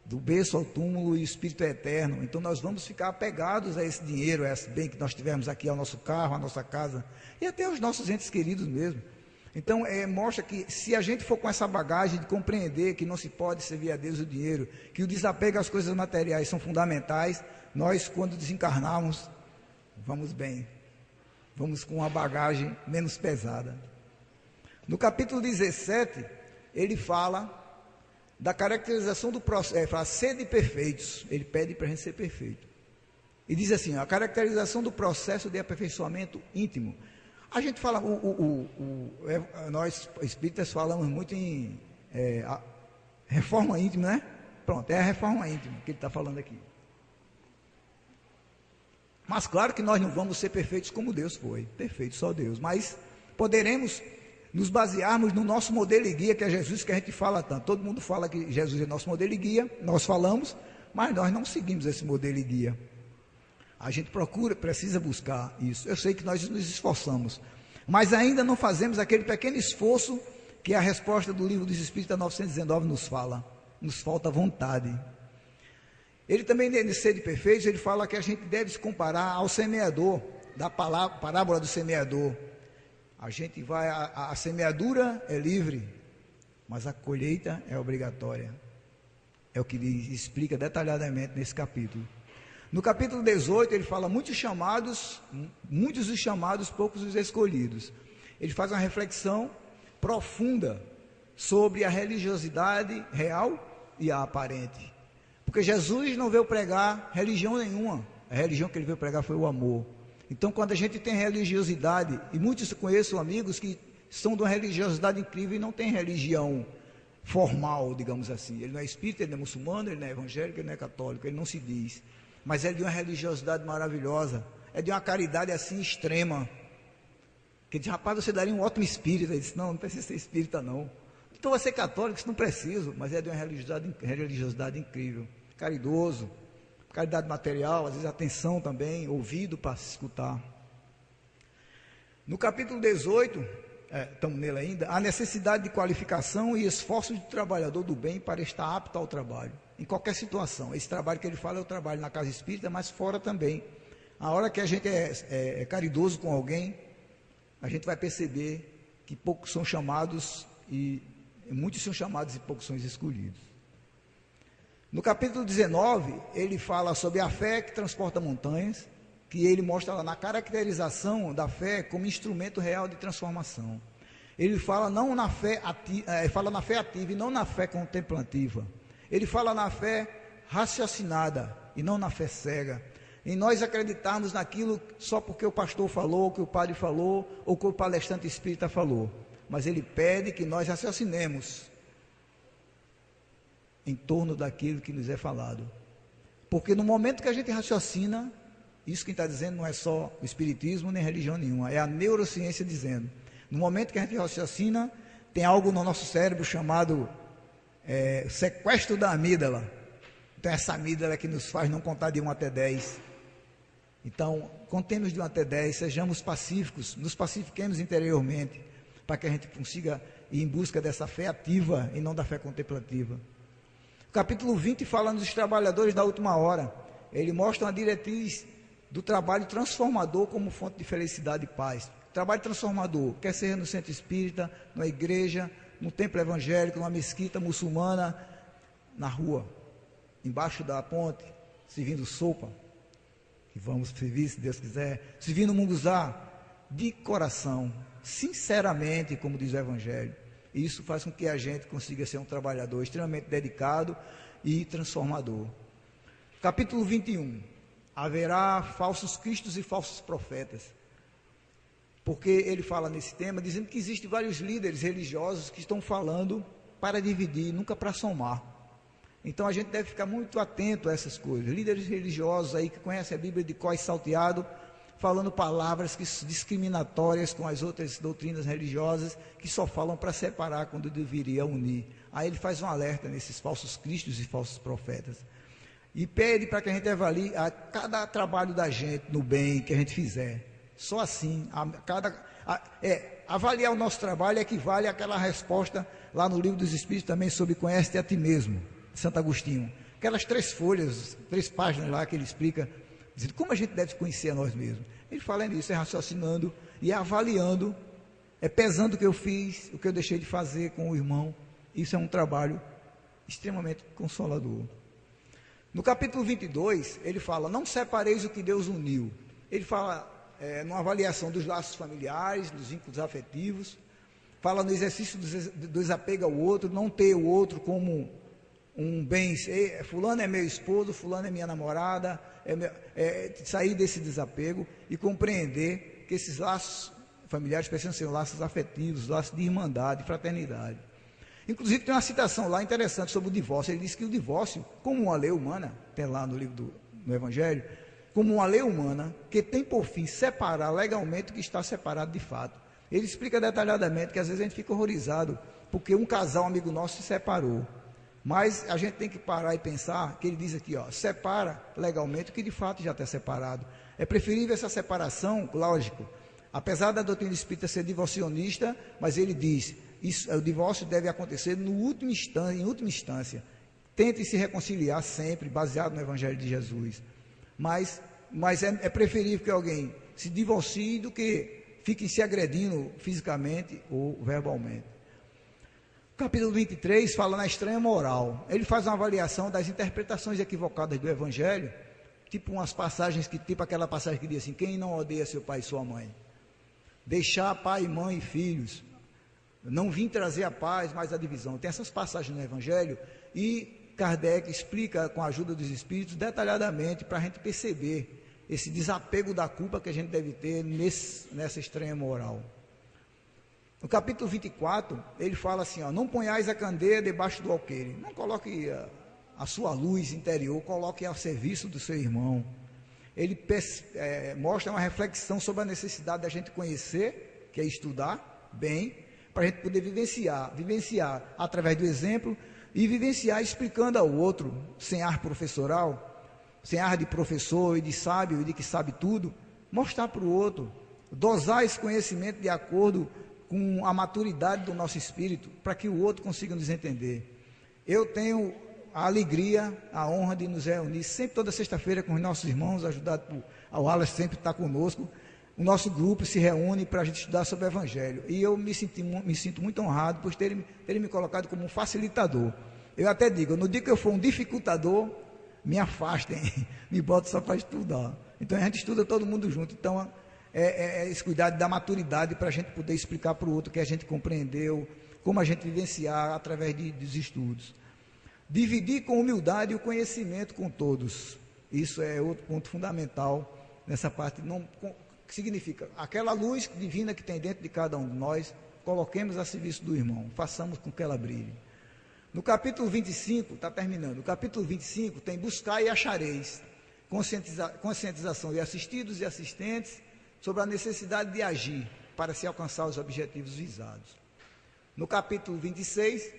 do berço ao túmulo e o Espírito é eterno. Então nós vamos ficar apegados a esse dinheiro, a esse bem que nós tivermos aqui, ao nosso carro, à nossa casa, e até aos nossos entes queridos mesmo. Então mostra que se a gente for com essa bagagem de compreender que não se pode servir a Deus o dinheiro, que o desapego às coisas materiais são fundamentais, nós quando desencarnarmos, vamos bem, vamos com uma bagagem menos pesada. No capítulo 17, ele fala da caracterização do processo, fala, sede perfeitos, ele pede para a gente ser perfeito. E diz assim, a caracterização do processo de aperfeiçoamento íntimo. A gente fala, nós espíritas falamos muito em reforma íntima, né? Pronto, é a reforma íntima que ele está falando aqui. Mas claro que nós não vamos ser perfeitos como Deus foi, perfeito só Deus, mas poderemos nos basearmos no nosso modelo e guia, que é Jesus, que a gente fala tanto. Todo mundo fala que Jesus é nosso modelo e guia, nós falamos, mas nós não seguimos esse modelo e guia. A gente precisa buscar isso. Eu sei que nós nos esforçamos, mas ainda não fazemos aquele pequeno esforço que a resposta do Livro dos Espíritos 919 nos fala. Nos falta vontade. Ele também, de Sede Perfeitos, ele fala que a gente deve se comparar ao semeador, da parábola do semeador. A gente vai, a semeadura é livre, mas a colheita é obrigatória. É o que ele explica detalhadamente nesse capítulo. No capítulo 18, ele fala muitos os chamados, poucos os escolhidos. Ele faz uma reflexão profunda sobre a religiosidade real e a aparente. Porque Jesus não veio pregar religião nenhuma. A religião que ele veio pregar foi o amor. Então, quando a gente tem religiosidade, e muitos conheço amigos que são de uma religiosidade incrível e não tem religião formal, digamos assim. Ele não é espírita, ele não é muçulmano, ele não é evangélico, ele não é católico, ele não se diz. Mas é de uma religiosidade maravilhosa, é de uma caridade assim extrema. Que diz, rapaz, você daria um ótimo espírita. Ele disse, não precisa ser espírita não. Então vai ser católico, isso não preciso, mas é de uma religiosidade incrível. Caridoso, caridade material, às vezes atenção também, ouvido para se escutar. No capítulo 18, estamos nele ainda, a necessidade de qualificação e esforço do trabalhador do bem para estar apto ao trabalho, em qualquer situação. Esse trabalho que ele fala é o trabalho na casa espírita, mas fora também. A hora que a gente é caridoso com alguém, a gente vai perceber que poucos são chamados e muitos são chamados e poucos são escolhidos. No capítulo 19, ele fala sobre a fé que transporta montanhas, que ele mostra lá na caracterização da fé como instrumento real de transformação. Ele fala não na fé fala na fé ativa e não na fé contemplativa. Ele fala na fé raciocinada e não na fé cega. Em nós acreditarmos naquilo só porque o pastor falou, que o padre falou, ou que o palestrante espírita falou. Mas ele pede que nós raciocinemos em torno daquilo que nos é falado. Porque no momento que a gente raciocina, isso que está dizendo não é só o espiritismo nem religião nenhuma, é a neurociência dizendo. No momento que a gente raciocina, tem algo no nosso cérebro chamado sequestro da amígdala. Então essa amígdala que nos faz não contar de 1 até 10. Então, contemos de 1 até 10, sejamos pacíficos, nos pacifiquemos interiormente, para que a gente consiga ir em busca dessa fé ativa e não da fé contemplativa. O capítulo 20 fala dos trabalhadores da última hora. Ele mostra uma diretriz do trabalho transformador como fonte de felicidade e paz. Trabalho transformador, quer seja no centro espírita, na igreja, no templo evangélico, numa mesquita muçulmana, na rua, embaixo da ponte, servindo sopa, que vamos servir se Deus quiser, servindo munguzá, de coração, sinceramente, como diz o evangelho. Isso faz com que a gente consiga ser um trabalhador extremamente dedicado e transformador. Capítulo 21. Haverá falsos cristos e falsos profetas. Porque ele fala nesse tema, dizendo que existem vários líderes religiosos que estão falando para dividir, nunca para somar. Então a gente deve ficar muito atento a essas coisas. Líderes religiosos aí que conhecem a Bíblia de cor e salteado, falando palavras discriminatórias com as outras doutrinas religiosas, que só falam para separar quando deveria unir. Aí ele faz um alerta nesses falsos cristos e falsos profetas. e pede para que a gente avalie a cada trabalho da gente no bem que a gente fizer. Só assim, avaliar o nosso trabalho equivale àquela resposta lá no Livro dos Espíritos também sobre conhece-te a ti mesmo, Santo Agostinho. Aquelas 3 folhas, 3 páginas lá que ele explica, dizendo como a gente deve conhecer a nós mesmos. Ele fala nisso, raciocinando e avaliando, pesando o que eu fiz, o que eu deixei de fazer com o irmão. Isso é um trabalho extremamente consolador. No capítulo 22, ele fala, não separeis o que Deus uniu. Ele fala numa avaliação dos laços familiares, dos vínculos afetivos, fala no exercício do desapego ao outro, não ter o outro como um bem, fulano é meu esposo, fulano é minha namorada, sair desse desapego e compreender que esses laços familiares precisam ser laços afetivos, laços de irmandade, de fraternidade. Inclusive tem uma citação lá interessante sobre o divórcio. Ele diz que o divórcio, como uma lei humana, tem lá no livro do Evangelho, como uma lei humana que tem por fim separar legalmente o que está separado de fato. Ele explica detalhadamente que às vezes a gente fica horrorizado porque um casal amigo nosso se separou. Mas a gente tem que parar e pensar que ele diz aqui, separa legalmente o que de fato já está separado. É preferível essa separação, lógico, apesar da doutrina espírita ser divorcionista, mas ele diz, o divórcio deve acontecer em última instância. Tente se reconciliar sempre, baseado no Evangelho de Jesus. Mas é preferível que alguém se divorcie do que fique se agredindo fisicamente ou verbalmente. O capítulo 23 fala na estranha moral. Ele faz uma avaliação das interpretações equivocadas do Evangelho, tipo umas passagens tipo aquela passagem que diz assim, quem não odeia seu pai e sua mãe? Deixar pai, mãe e filhos. Não vim trazer a paz, mas a divisão. Tem essas passagens no Evangelho e Kardec explica com a ajuda dos Espíritos detalhadamente para a gente perceber esse desapego da culpa que a gente deve ter nessa estranha moral. No capítulo 24, ele fala assim, não ponhais a candeia debaixo do alqueire. Não coloque a sua luz interior, coloque ao serviço do seu irmão. Ele mostra uma reflexão sobre a necessidade da gente conhecer, que é estudar bem, para a gente poder vivenciar através do exemplo e vivenciar explicando ao outro, sem ar professoral, sem ar de professor e de sábio e de que sabe tudo, mostrar para o outro, dosar esse conhecimento de acordo com a maturidade do nosso espírito, para que o outro consiga nos entender. Eu tenho a alegria, a honra de nos reunir sempre toda sexta-feira com os nossos irmãos, ajudado por Wallace sempre está conosco. O nosso grupo se reúne para a gente estudar sobre o Evangelho. E eu me sinto muito honrado por terem me colocado como um facilitador. Eu até digo, no dia que eu for um dificultador, me afastem, me botem só para estudar. Então a gente estuda todo mundo junto. Então esse cuidado da maturidade para a gente poder explicar para o outro o que a gente compreendeu, como a gente vivenciar através dos estudos. Dividir com humildade o conhecimento com todos. Isso é outro ponto fundamental nessa parte. Que significa, aquela luz divina que tem dentro de cada um de nós, coloquemos a serviço do irmão, façamos com que ela brilhe. No capítulo 25, está terminando, no capítulo 25 tem buscar e achareis, conscientização de assistidos e assistentes sobre a necessidade de agir para se alcançar os objetivos visados. No capítulo 26,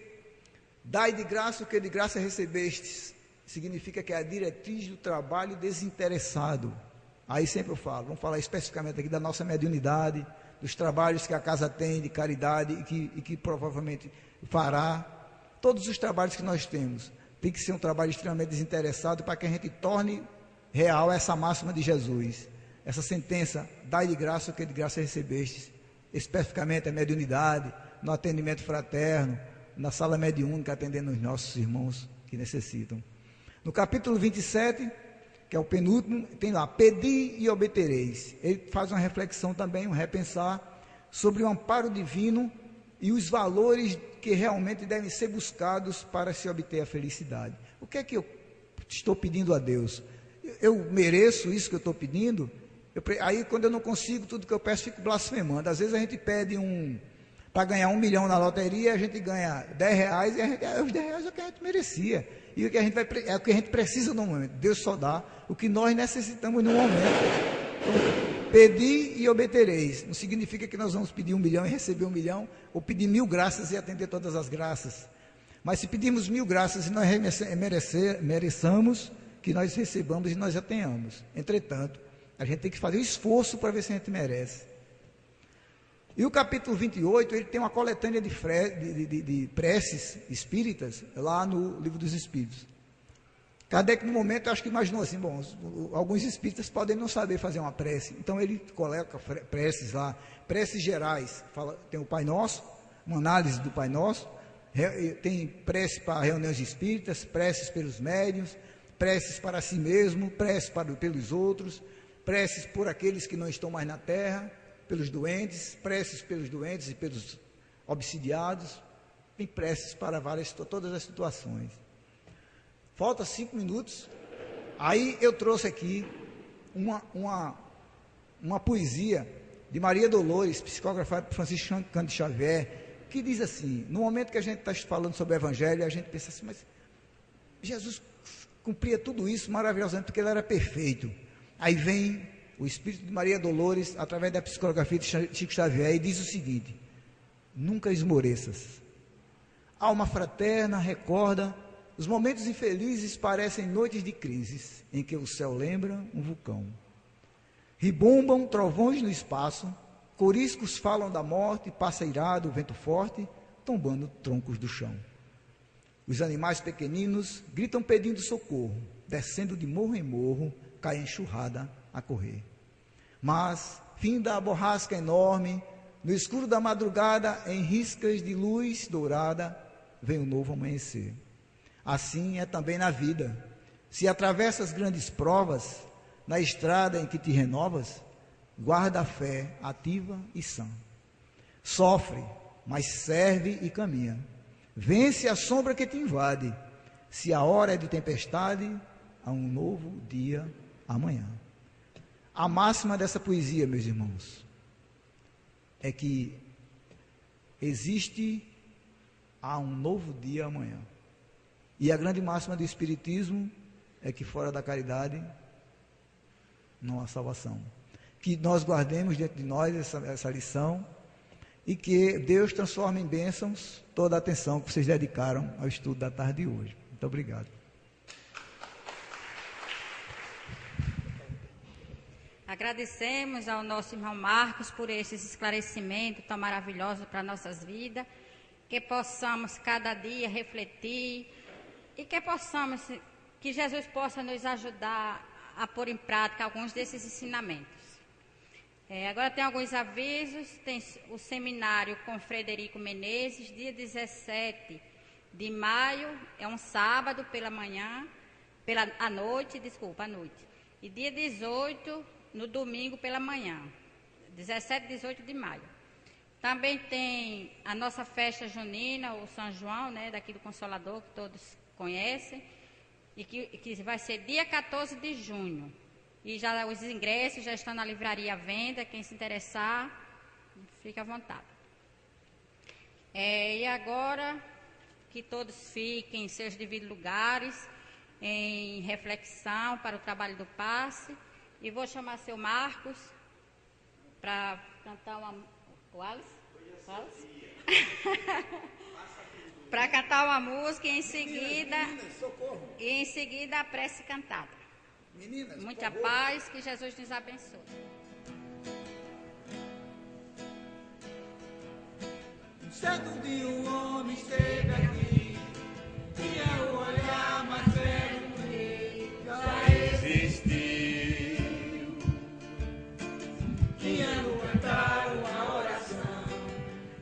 dai de graça o que de graça recebestes, significa que é a diretriz do trabalho desinteressado. Aí sempre eu falo, vamos falar especificamente aqui da nossa mediunidade, dos trabalhos que a casa tem de caridade e que provavelmente fará. Todos os trabalhos que nós temos, tem que ser um trabalho extremamente desinteressado para que a gente torne real essa máxima de Jesus. Essa sentença, dai de graça o que de graça recebestes, especificamente a mediunidade, no atendimento fraterno, na sala mediúnica, atendendo os nossos irmãos que necessitam. No capítulo 27, que é o penúltimo, tem lá, pedi e obtereis. Ele faz uma reflexão também, um repensar sobre o amparo divino e os valores que realmente devem ser buscados para se obter a felicidade. O que é que eu estou pedindo a Deus? Eu mereço isso que eu estou pedindo? Aí quando eu não consigo tudo que eu peço, fico blasfemando. Às vezes a gente pede para ganhar 1 milhão na loteria, a gente ganha 10 reais, e os 10 reais é o que a gente merecia. E o que é o que a gente precisa no momento. Deus só dá o que nós necessitamos no momento. Então, pedi e obtereis. Não significa que nós vamos pedir 1 milhão e receber 1 milhão, ou pedir 1000 graças e atender todas as graças. Mas se pedirmos 1000 graças e nós mereçamos, que que nós recebamos e nós já tenhamos. Entretanto, a gente tem que fazer um esforço para ver se a gente merece. E o capítulo 28, ele tem uma coletânea de preces espíritas lá no Livro dos Espíritos. Kardec, no momento, eu acho que imaginou assim, bom, alguns espíritas podem não saber fazer uma prece, então ele coloca preces lá, preces gerais, tem o Pai Nosso, uma análise do Pai Nosso, tem prece para reuniões espíritas, preces pelos médiuns, preces para si mesmo, preces pelos outros, preces por aqueles que não estão mais na terra, pelos doentes, preces pelos doentes e pelos obsidiados, tem preces para todas as situações. Falta 5 minutos, aí eu trouxe aqui uma poesia de Maria Dolores, psicografada por Francisco Cândido Xavier, que diz assim, no momento que a gente está falando sobre o Evangelho, a gente pensa assim, mas Jesus cumpria tudo isso maravilhosamente, porque ele era perfeito. Aí vem o Espírito de Maria Dolores, através da psicografia de Chico Xavier, e diz o seguinte: nunca esmoreças. Alma fraterna, recorda, os momentos infelizes parecem noites de crises, em que o céu lembra um vulcão. Ribombam trovões no espaço, coriscos falam da morte, passa irado o vento forte, tombando troncos do chão. Os animais pequeninos gritam pedindo socorro, descendo de morro em morro, cai enxurrada a correr. Mas, finda a borrasca enorme, no escuro da madrugada, em riscas de luz dourada, vem o novo amanhecer. Assim é também na vida. Se atravessas grandes provas, na estrada em que te renovas, guarda a fé ativa e sã. Sofre, mas serve e caminha. Vence a sombra que te invade. Se a hora é de tempestade, há um novo dia amanhã. A máxima dessa poesia, meus irmãos, é que há um novo dia amanhã. E a grande máxima do Espiritismo é que fora da caridade não há salvação. Que nós guardemos dentro de nós essa lição e que Deus transforme em bênçãos toda a atenção que vocês dedicaram ao estudo da tarde de hoje. Muito obrigado. Agradecemos ao nosso irmão Marcos por esses esclarecimentos tão maravilhosos para nossas vidas, que possamos cada dia refletir e que Jesus possa nos ajudar a pôr em prática alguns desses ensinamentos. Agora tem alguns avisos. Tem o seminário com Frederico Menezes, dia 17 de maio, é um sábado pela manhã, à noite. E dia 18, no domingo pela manhã, 17 e 18 de maio. Também tem a nossa festa junina, o São João, daqui do Consolador, que todos conhecem, e que vai ser dia 14 de junho. E já os ingressos já estão na livraria à venda, quem se interessar, fique à vontade. E agora, que todos fiquem em seus devidos lugares, em reflexão para o trabalho do passe. E vou chamar seu Marcos para cantar o Alice? Para cantar uma música e em seguida a prece cantada. Meninas, muita paz, que Jesus nos abençoe. Certo dia um homem esteve aqui, tinha o olhar mais velho que já existiu. Tinha no cantar uma oração,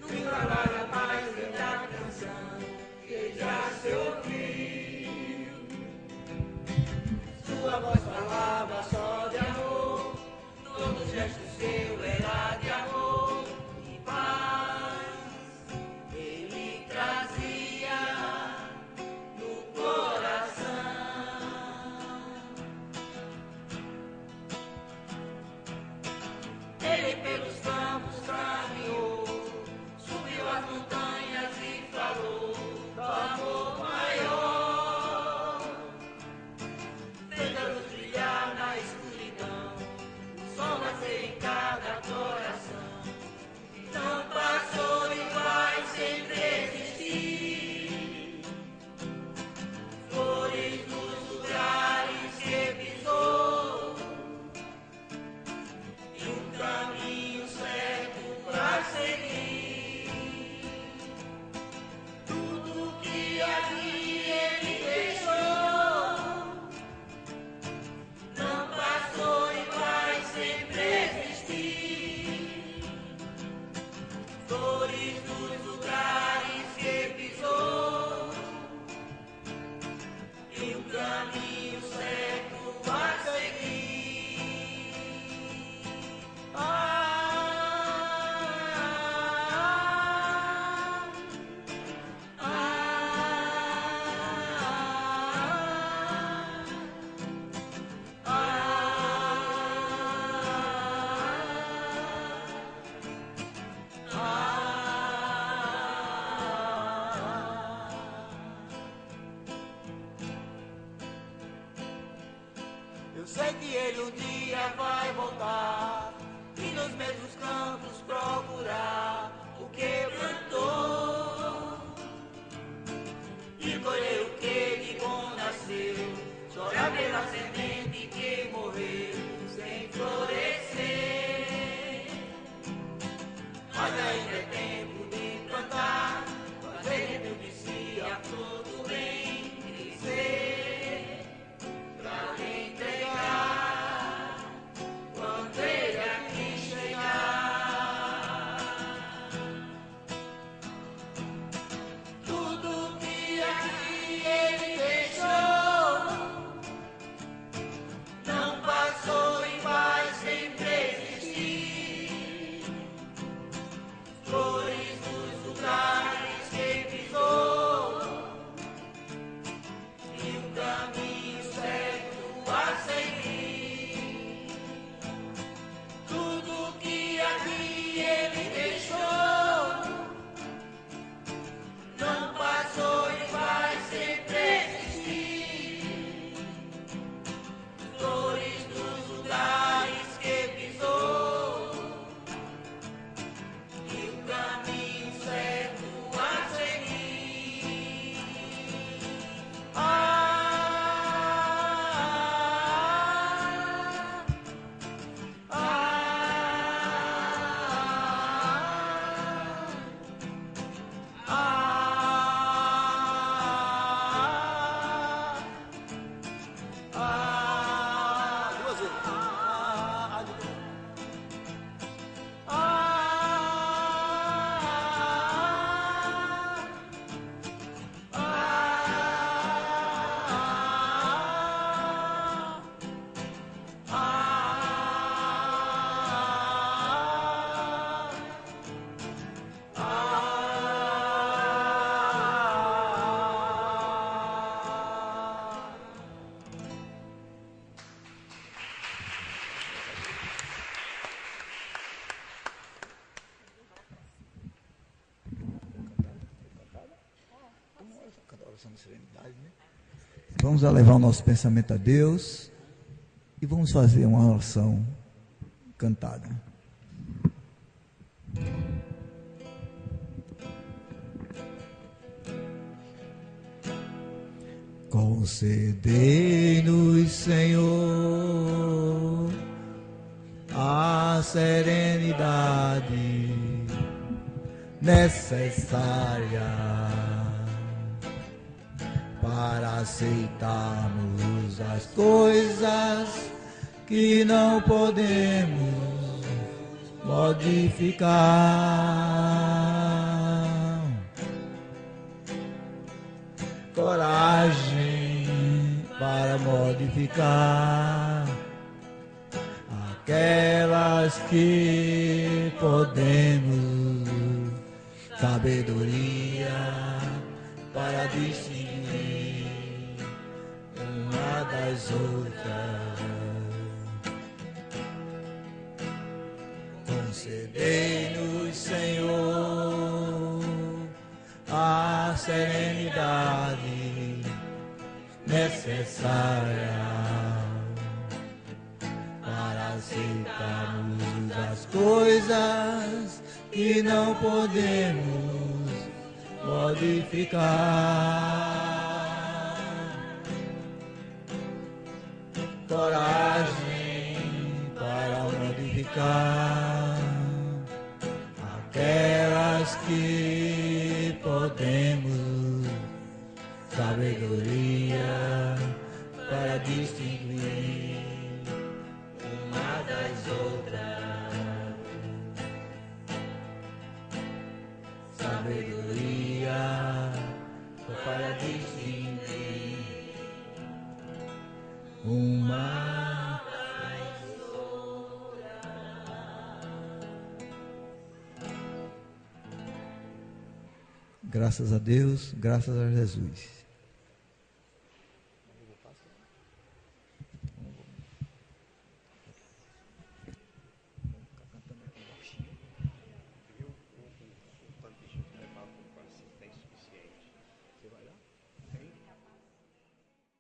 no falar da paz e da canção, que já se ouviu. Sua voz falava só de amor, todo gesto seu era de amor e paz. Ele que ele um dia vai voltar e nos mesmos campos procurar o que plantou e colher o que de bom nasceu, chorar pela semente que morreu sem florescer. Mas ainda é tempo de plantar, fazer dentro de si a flor do bem crescer, pra entregar quando ele aqui chegar. Tudo que aqui ele deixou não passou em paz, sempre existir. Flores dos lugares que pisou e o caminho certo a seguir. Tudo que aqui ele deixou não passou em paz, sempre existir. Flores dos lugares que pisou e o caminho certo a seguir. Ah, ah, ah, duas vezes. Vamos levar o nosso pensamento a Deus e vamos fazer uma oração cantada. Concedei-nos, Senhor, a serenidade necessária para aceitarmos as coisas que não podemos modificar. Coragem para modificar aquelas que podemos, sabedoria para distinguir uma das outras. Concedei-nos, Senhor, a serenidade necessária para aceitarmos as coisas que não podemos modificar. Coragem para modificar aquelas que podemos, sabedoria para distinguir uma das outras, sabedoria para distinguir uma das outras. Graças a Deus, graças a Jesus.